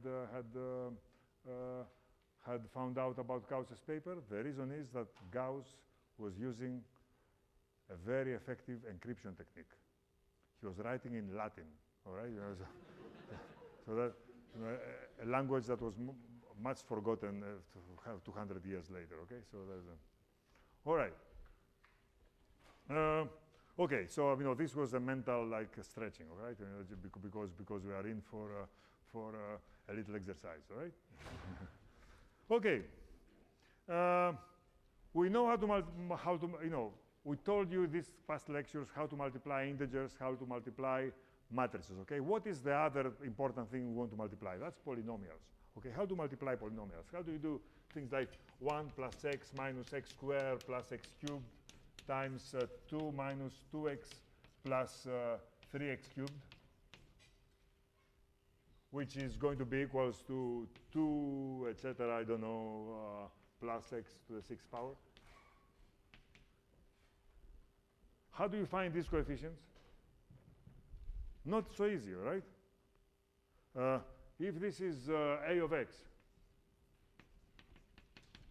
found out about Gauss's paper? The reason is that Gauss was using a very effective encryption technique. He was writing in Latin. All right, so that a language that was much forgotten 200 years later. Okay, so there's all right. Okay, so this was a mental stretching, all right? Because we are in for a little exercise, all right? Okay, we know how to we told you these past lectures how to multiply integers, how to multiply matrices, okay? What is the other important thing we want to multiply? That's polynomials, okay? How to multiply polynomials? How do you do things like 1 plus x minus x squared plus x cubed times 2 minus 2x plus 3x cubed, which is going to be equals to 2, etc., I don't know, plus x to the 6th power? How do you find these coefficients? Not so easy, right? If this is a of x,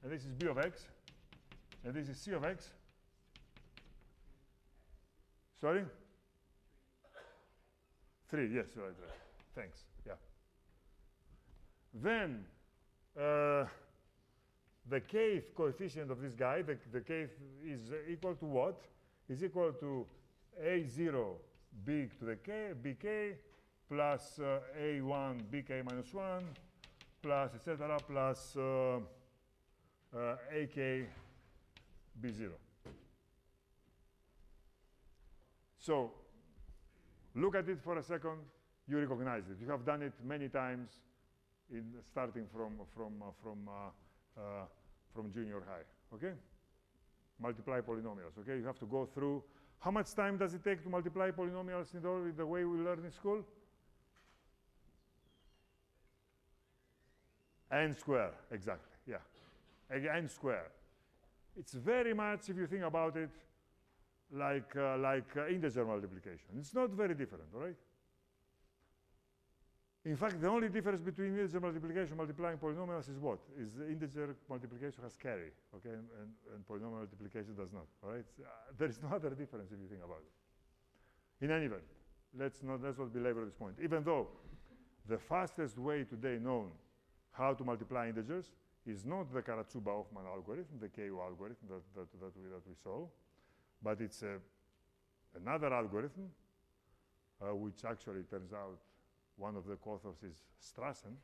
and this is b of x, and this is c of x, sorry? 3, yes, right. Thanks, yeah. Then the kth coefficient of this guy, the kth is equal to what? Is equal to a0 b to the k, bk, plus a1 bk minus 1, plus etc., plus AK B0. So look at it for a second. You recognize it. You have done it many times, starting from junior high. Okay? Multiply polynomials. Okay? You have to go through. How much time does it take to multiply polynomials in the way we learn in school? N square, exactly. Yeah, n square. It's very much, if you think about it, like integer multiplication. It's not very different, all right? In fact, the only difference between integer multiplication multiplying polynomials is what? Is the integer multiplication has carry, okay, and polynomial multiplication does not, all right? There is no other difference if you think about it. In any event, let's not belabor this point. Even though the fastest way today known how to multiply integers is not the Karatsuba-Hoffman algorithm, the KU algorithm that we saw, but it's another algorithm, which actually turns out one of the co-authors is Strassen,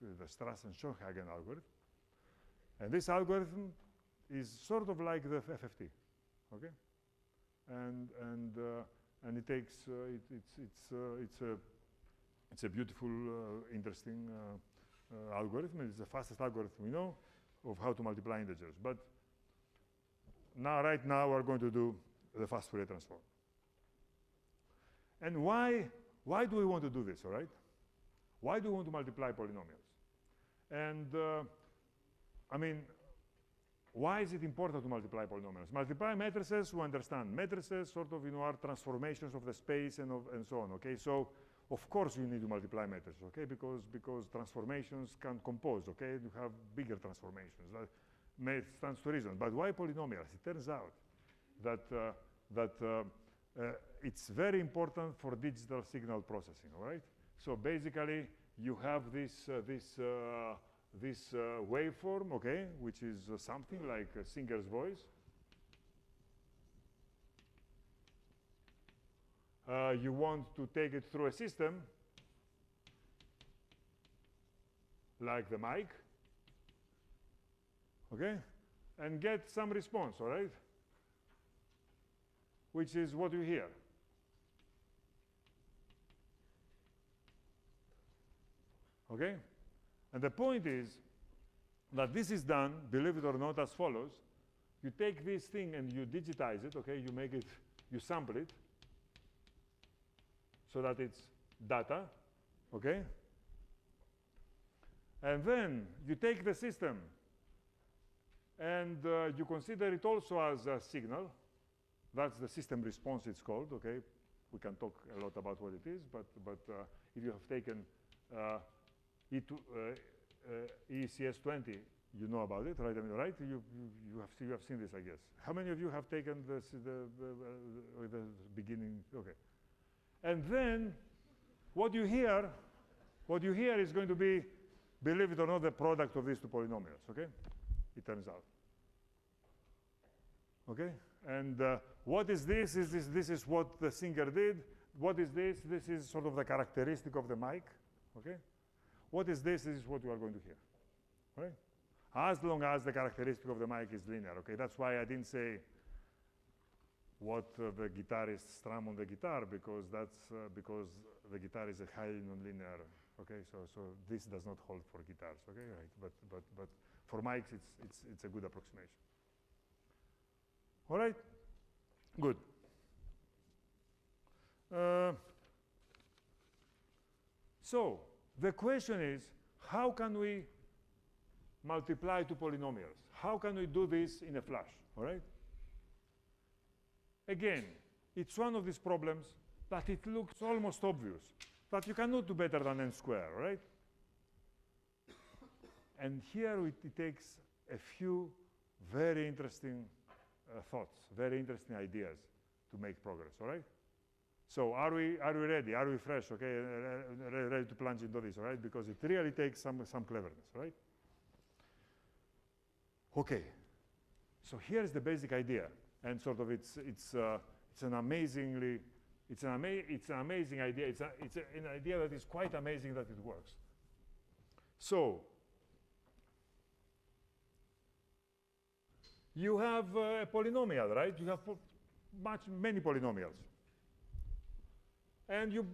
the Strassen-Schoenhagen algorithm. And this algorithm is sort of like the FFT, okay? And it takes, it's a beautiful, interesting algorithm. It's the fastest algorithm we know of how to multiply integers. But right now, we're going to do the fast Fourier transform. And why do we want to do this, all right? Why do we want to multiply polynomials? And I mean, why is it important to multiply polynomials? Multiply matrices, we understand. Matrices sort of, are transformations of the space and so on, okay? So, of course, you need to multiply matrices, okay? Because transformations can compose, okay? You have bigger transformations. That stands to reason. But why polynomials? It turns out that it's very important for digital signal processing, all right? So basically, you have this waveform, okay, which is something like a singer's voice. You want to take it through a system like the mic, okay, and get some response, all right, which is what you hear. Okay? And the point is that this is done, believe it or not, as follows. You take this thing and you digitize it, okay? You make it, you sample it so that it's data, okay? And then you take the system and you consider it also as a signal. That's the system response, it's called, okay? We can talk a lot about what it is, but if you have taken ECS20, you know about it, right? I mean, right? You have seen this, I guess. How many of you have taken the beginning? Okay. And then what you hear is going to be, believe it or not, the product of these two polynomials, okay? It turns out. Okay? And what is this? This is what the singer did. What is this? This is sort of the characteristic of the mic, okay? What is this? This is what you are going to hear, right? As long as the characteristic of the mic is linear, okay? That's why I didn't say what the guitarists strum on the guitar, because that's because the guitar is a highly nonlinear, okay? So this does not hold for guitars, okay? Right? But for mics, it's a good approximation. All right? Good. So the question is, how can we multiply two polynomials? How can we do this in a flash, all right? Again, it's one of these problems that it looks almost obvious, that you cannot do better than n squared, right? And here it takes a few very interesting thoughts, very interesting ideas to make progress, all right? So are we ready? Are we fresh, okay? Ready to plunge into this, all right? Because it really takes some cleverness, right? Okay, so here's the basic idea, and sort of it's an amazing idea. It's an idea that is quite amazing that it works. So you have a polynomial, right? You have many polynomials. And you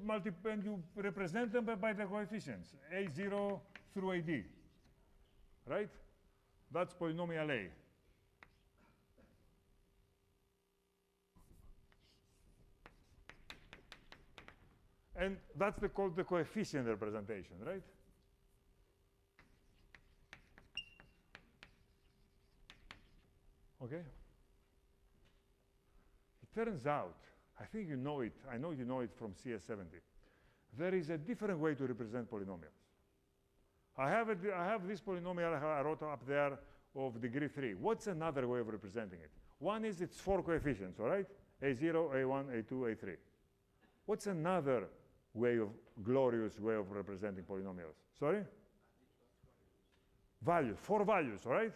represent them by the coefficients, a0 through ad, right? That's polynomial A. And that's called the coefficient representation, right? Okay? It turns out, I think you know it, I know you know it from CS70. There is a different way to represent polynomials. I have this polynomial I wrote up there of degree 3. What's another way of representing it? One is its 4 coefficients, all right? A0, A1, A2, A3. What's another glorious way of representing polynomials? Sorry? Values, 4 values, all right?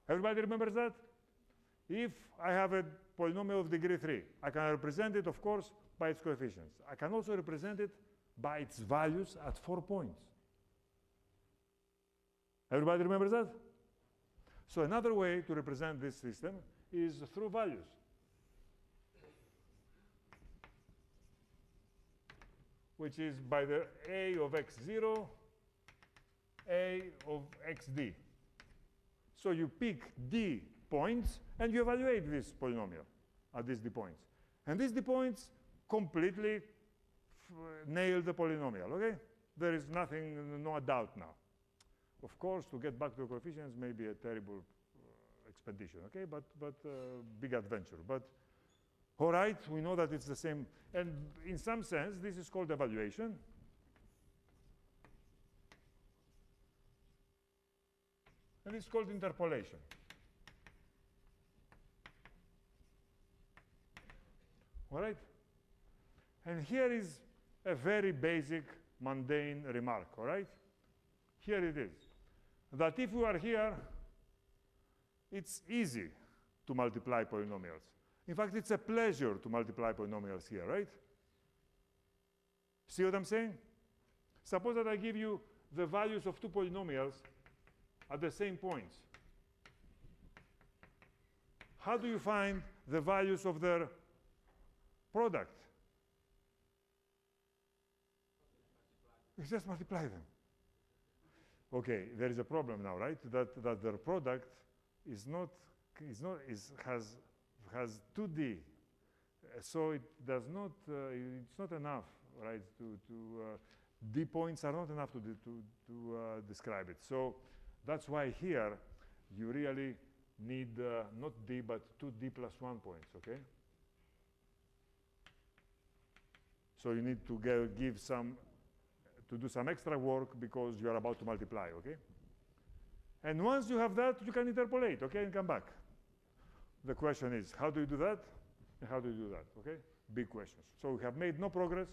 Everybody remembers that? If I have a polynomial of degree 3, I can represent it, of course, by its coefficients. I can also represent it by its values at 4 points. Everybody remembers that? So another way to represent this system is through values. Which is by the a of x0, a of xd. So you pick d points, and you evaluate this polynomial at these d points. And these d points completely nail the polynomial, okay? There is nothing, no doubt now. Of course, to get back to the coefficients may be a terrible expedition, okay? But big adventure. But all right, we know that it's the same. And in some sense, this is called evaluation. And it's called interpolation. All right? And here is a very basic, mundane remark, all right? Here it is. That if we are here, it's easy to multiply polynomials. In fact, it's a pleasure to multiply polynomials here, right? See what I'm saying? Suppose that I give you the values of 2 polynomials at the same points. How do you find the values of their product? You just multiply them. Okay, there is a problem now, right? That their product has 2D, so it does not. It's not enough, right? D points are not enough to describe it. So that's why here you really need not D but 2D plus 1 points. Okay. So you need to do some extra work because you are about to multiply. Okay. And once you have that, you can interpolate. Okay, and come back. The question is, how do you do that? And how do you do that? Okay? Big questions. So we have made no progress.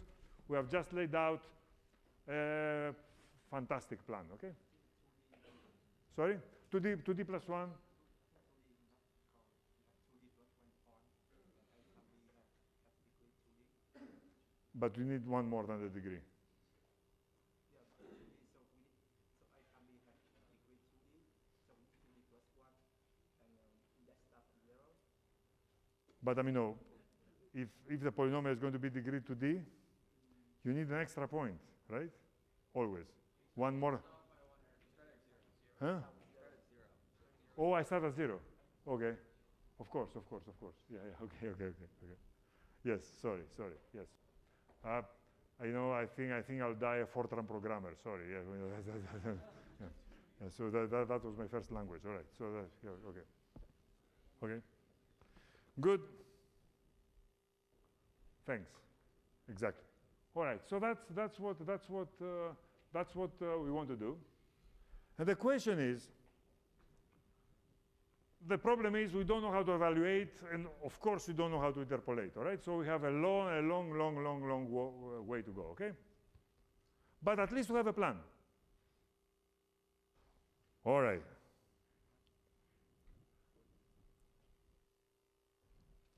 We have just laid out a fantastic plan. Okay? Sorry? 2D plus 1. But you need one more than the degree. But I mean, no, if the polynomial is going to be degree 2D, you need an extra point, right? Always. One more. Huh? Oh, I start at 0. Okay. Of course. Yeah, okay. Yes, sorry, yes. I think I'll die a Fortran programmer, sorry. Yeah, yeah, so that was my first language, all right. So, yeah, okay. Good. Thanks. Exactly. All right. So that's what we want to do. And the question is, the problem is we don't know how to evaluate, and of course we don't know how to interpolate. All right. So we have a long way to go. Okay. But at least we have a plan. All right.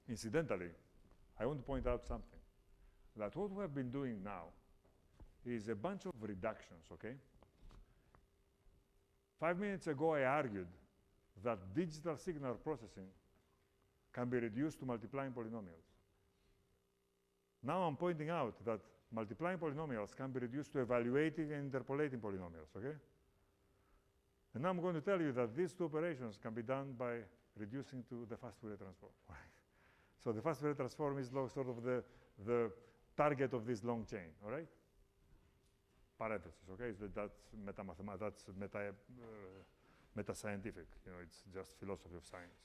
Incidentally, I want to point out something. That what we have been doing now is a bunch of reductions, okay? 5 minutes ago, I argued that digital signal processing can be reduced to multiplying polynomials. Now I'm pointing out that multiplying polynomials can be reduced to evaluating and interpolating polynomials, okay? And now I'm going to tell you that these two operations can be done by reducing to the fast Fourier transform. So the fast Fourier transform is sort of the target of this long chain, all right? Parenthesis, okay? So that's meta-scientific. You know, it's just philosophy of science.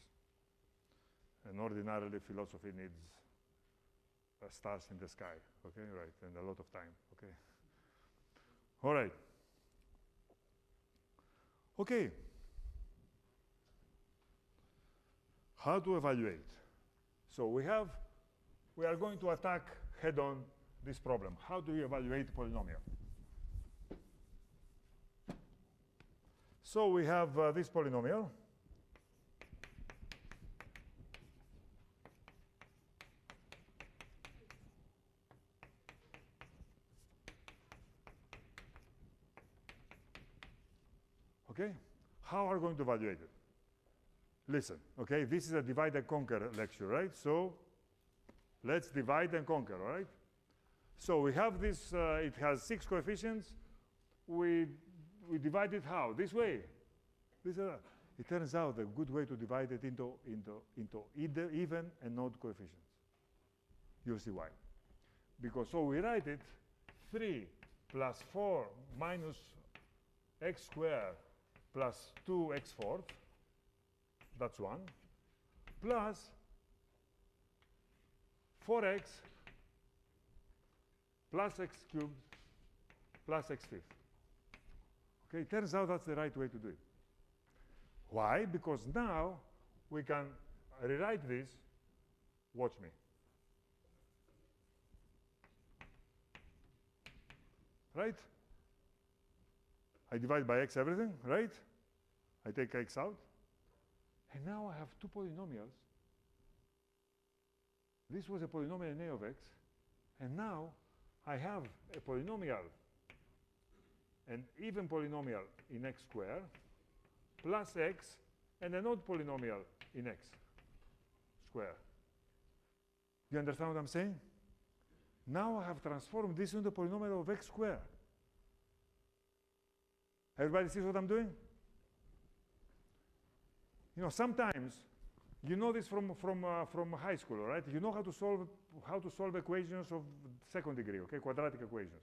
And ordinarily, philosophy needs stars in the sky, okay? Right, and a lot of time, okay? All right. Okay. How to evaluate? So we are going to attack head-on this problem. How do you evaluate a polynomial? So we have this polynomial. Okay? How are we going to evaluate it? Listen, okay? This is a divide and conquer lecture, right? So let's divide and conquer, all right? So we have this, it has 6 coefficients. We divide it how? This way. It turns out a good way to divide it into either even and odd coefficients. You'll see why. Because so we write it 3 plus 4 minus x squared plus 2x fourth, that's 1, plus 4x plus x cubed plus x fifth. Okay, it turns out that's the right way to do it. Why? Because now we can rewrite this. Watch me. Right? I divide by x everything, right? I take x out. And now I have 2 polynomials. This was a polynomial in a of x. And now I have a polynomial, an even polynomial in x squared, plus x, and an odd polynomial in x squared. Do you understand what I'm saying? Now I have transformed this into a polynomial of x squared. Everybody sees what I'm doing? You know, sometimes, you know this from high school, all right? You know how to solve equations of second degree, okay, quadratic equations.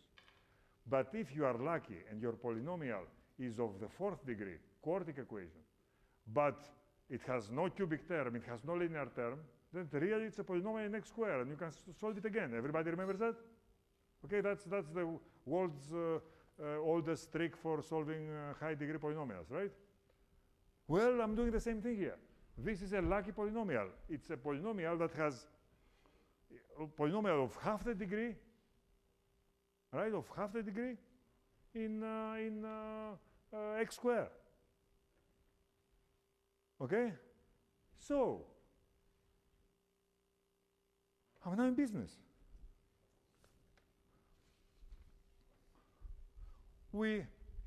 But if you are lucky and your polynomial is of the 4th degree, quartic equation, but it has no cubic term, it has no linear term, then really it's a polynomial in x squared, and you can solve it again. Everybody remembers that? Okay, that's the world's oldest trick for solving high-degree polynomials, right? Well, I'm doing the same thing here. This is a lucky polynomial. It's a polynomial that has a polynomial of half the degree, right? Of half the degree in x squared. Okay? So, I'm now in business.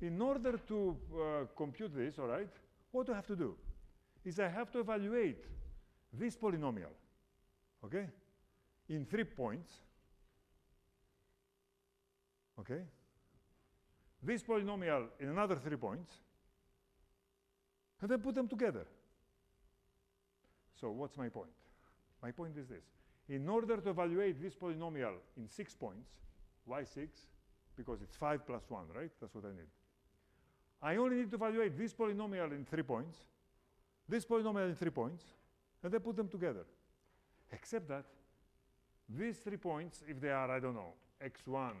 In order to compute this, all right, what do I have to do? Is I have to evaluate this polynomial, okay, in 3 points, okay, this polynomial in another 3 points, and then put them together. So what's my point? My point is this. In order to evaluate this polynomial in 6 points, why 6? Because it's 5 plus 1, right? That's what I need. I only need to evaluate this polynomial in 3 points, this polynomial in 3 points, and then put them together. Except that these 3 points, if they are, I don't know, x1,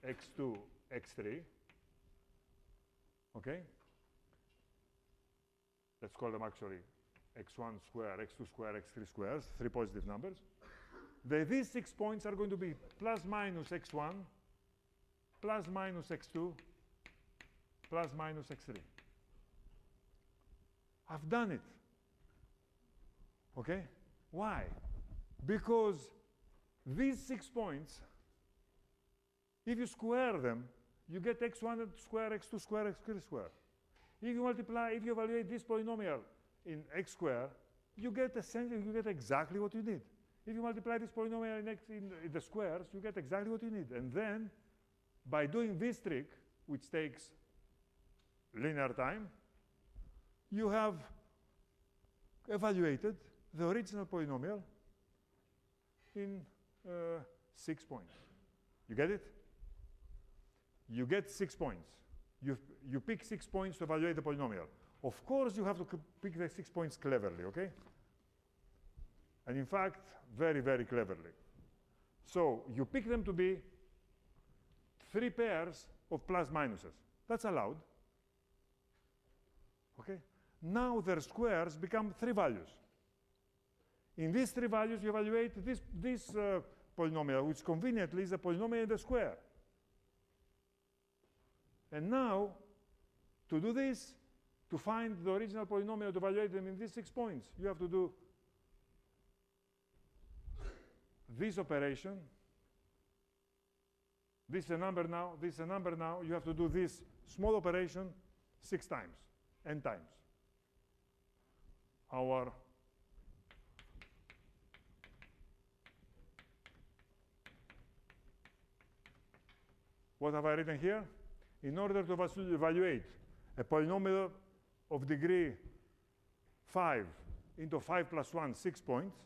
x2, x3, okay? Let's call them actually x1 square, x2 square, x3 squares, 3 positive numbers. These 6 points are going to be plus minus x1, plus minus x2, plus minus x3. I've done it. Okay? Why? Because these 6 points, if you square them, you get x1 square, x2 square, x3 square. If you multiply, if you evaluate this polynomial in x squared, you get essentially, you get exactly what you need. If you multiply this polynomial in the squares, you get exactly what you need. And then, by doing this trick, which takes linear time, you have evaluated the original polynomial in 6 points. You get it? You get 6 points. You pick 6 points to evaluate the polynomial. Of course, you have to pick the 6 points cleverly, okay? And in fact, very, very cleverly. So you pick them to be 3 pairs of plus minuses. That's allowed. Okay? Now their squares become 3 values. In these 3 values, you evaluate this polynomial, which conveniently is a polynomial in the square. And now, to do this, to find the original polynomial, to evaluate them in these 6 points, you have to do this operation. This is a number now, this is a number now. You have to do this small operation 6 times, n times. What have I written here? In order to evaluate a polynomial of degree 5 into 5 plus 1, 6 points,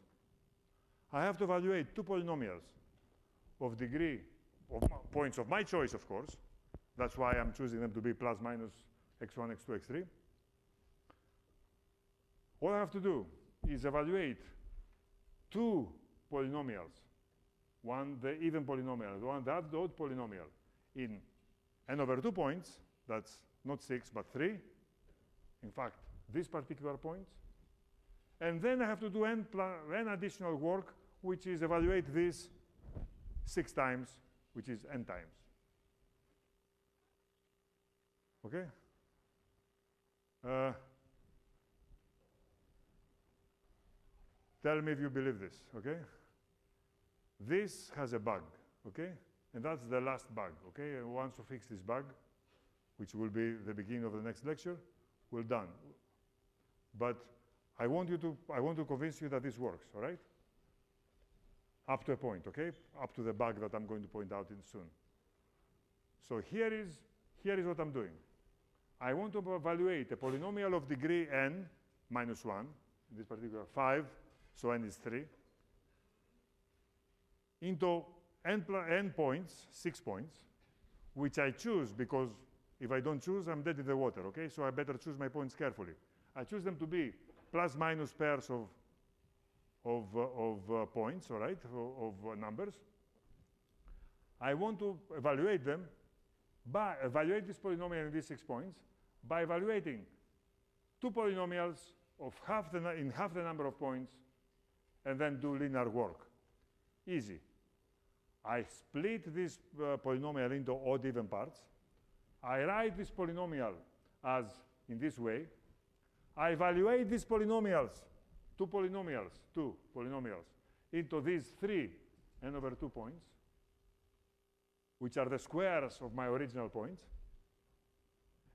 I have to evaluate 2 polynomials of degree, of points of my choice, of course. That's why I'm choosing them to be plus minus x1, x2, x3. What I have to do is evaluate 2 polynomials, one the even polynomial, one the odd polynomial, in n over 2 points. That's not 6, but 3. In fact, these particular points. And then I have to do n additional work, which is evaluate this 6 times, which is n times. Okay? Tell me if you believe this, okay? This has a bug, okay? And that's the last bug, okay? And once you fix this bug, which will be the beginning of the next lecture, we're done. But I want to convince you that this works, all right? Up to a point, okay? Up to the bug that I'm going to point out in soon. So here is what I'm doing. I want to evaluate a polynomial of degree n minus 1, in this particular 5, so n is 3, into n points, 6 points, which I choose because if I don't choose, I'm dead in the water, okay? So I better choose my points carefully. I choose them to be plus minus pairs of points, all right, of numbers. I want to evaluate them by evaluate this polynomial in these 6 points by evaluating 2 polynomials of in half the number of points and then do linear work. Easy. I split this polynomial into odd even parts. I write this polynomial as in this way. I evaluate these polynomials, 2 polynomials, into these 3 n over 2 points, which are the squares of my original points.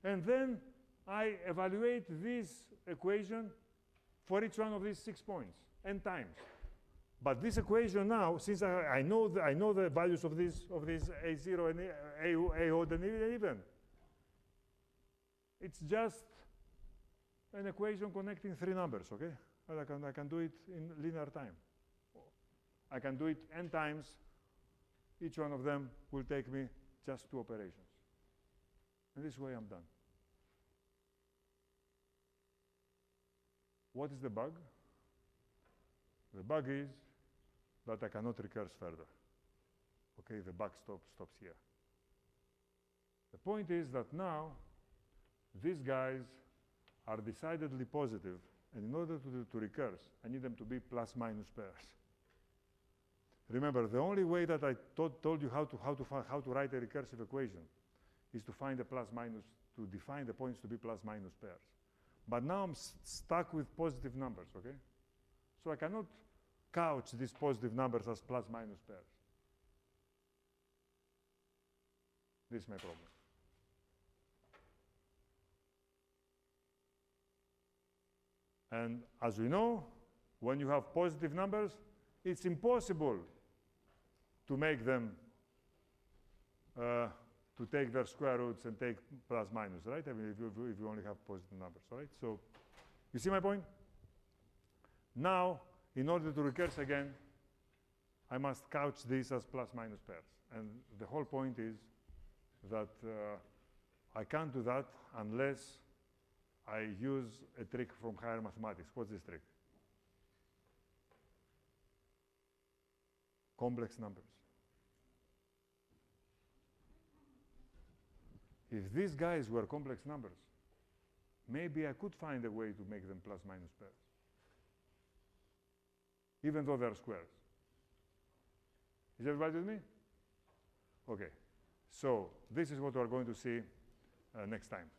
And then I evaluate this equation for each one of these 6 points, n times. But this equation now, since I know the values of these A0 and A odd and even, it's just an equation connecting 3 numbers, okay? And I can do it in linear time. I can do it n times. Each one of them will take me just 2 operations. And this way I'm done. What is the bug? The bug is that I cannot recurse further. Okay, the bug stops here. The point is that now these guys are decidedly positive, and in order to recurse, I need them to be plus minus pairs. Remember, the only way that I told you how to write a recursive equation is to find a plus minus, to define the points to be plus minus pairs. But now I'm stuck with positive numbers, okay? So I cannot couch these positive numbers as plus minus pairs. This is my problem. And as we know, when you have positive numbers, it's impossible to make them, to take their square roots and take plus minus, right? I mean, if you only have positive numbers, right? So, you see my point? Now, in order to recurse again, I must couch this as plus minus pairs. And the whole point is that I can't do that unless I use a trick from higher mathematics. What's this trick? Complex numbers. If these guys were complex numbers, maybe I could find a way to make them plus minus pairs, even though they're squares. Is everybody with me? Okay. So this is what we're going to see next time.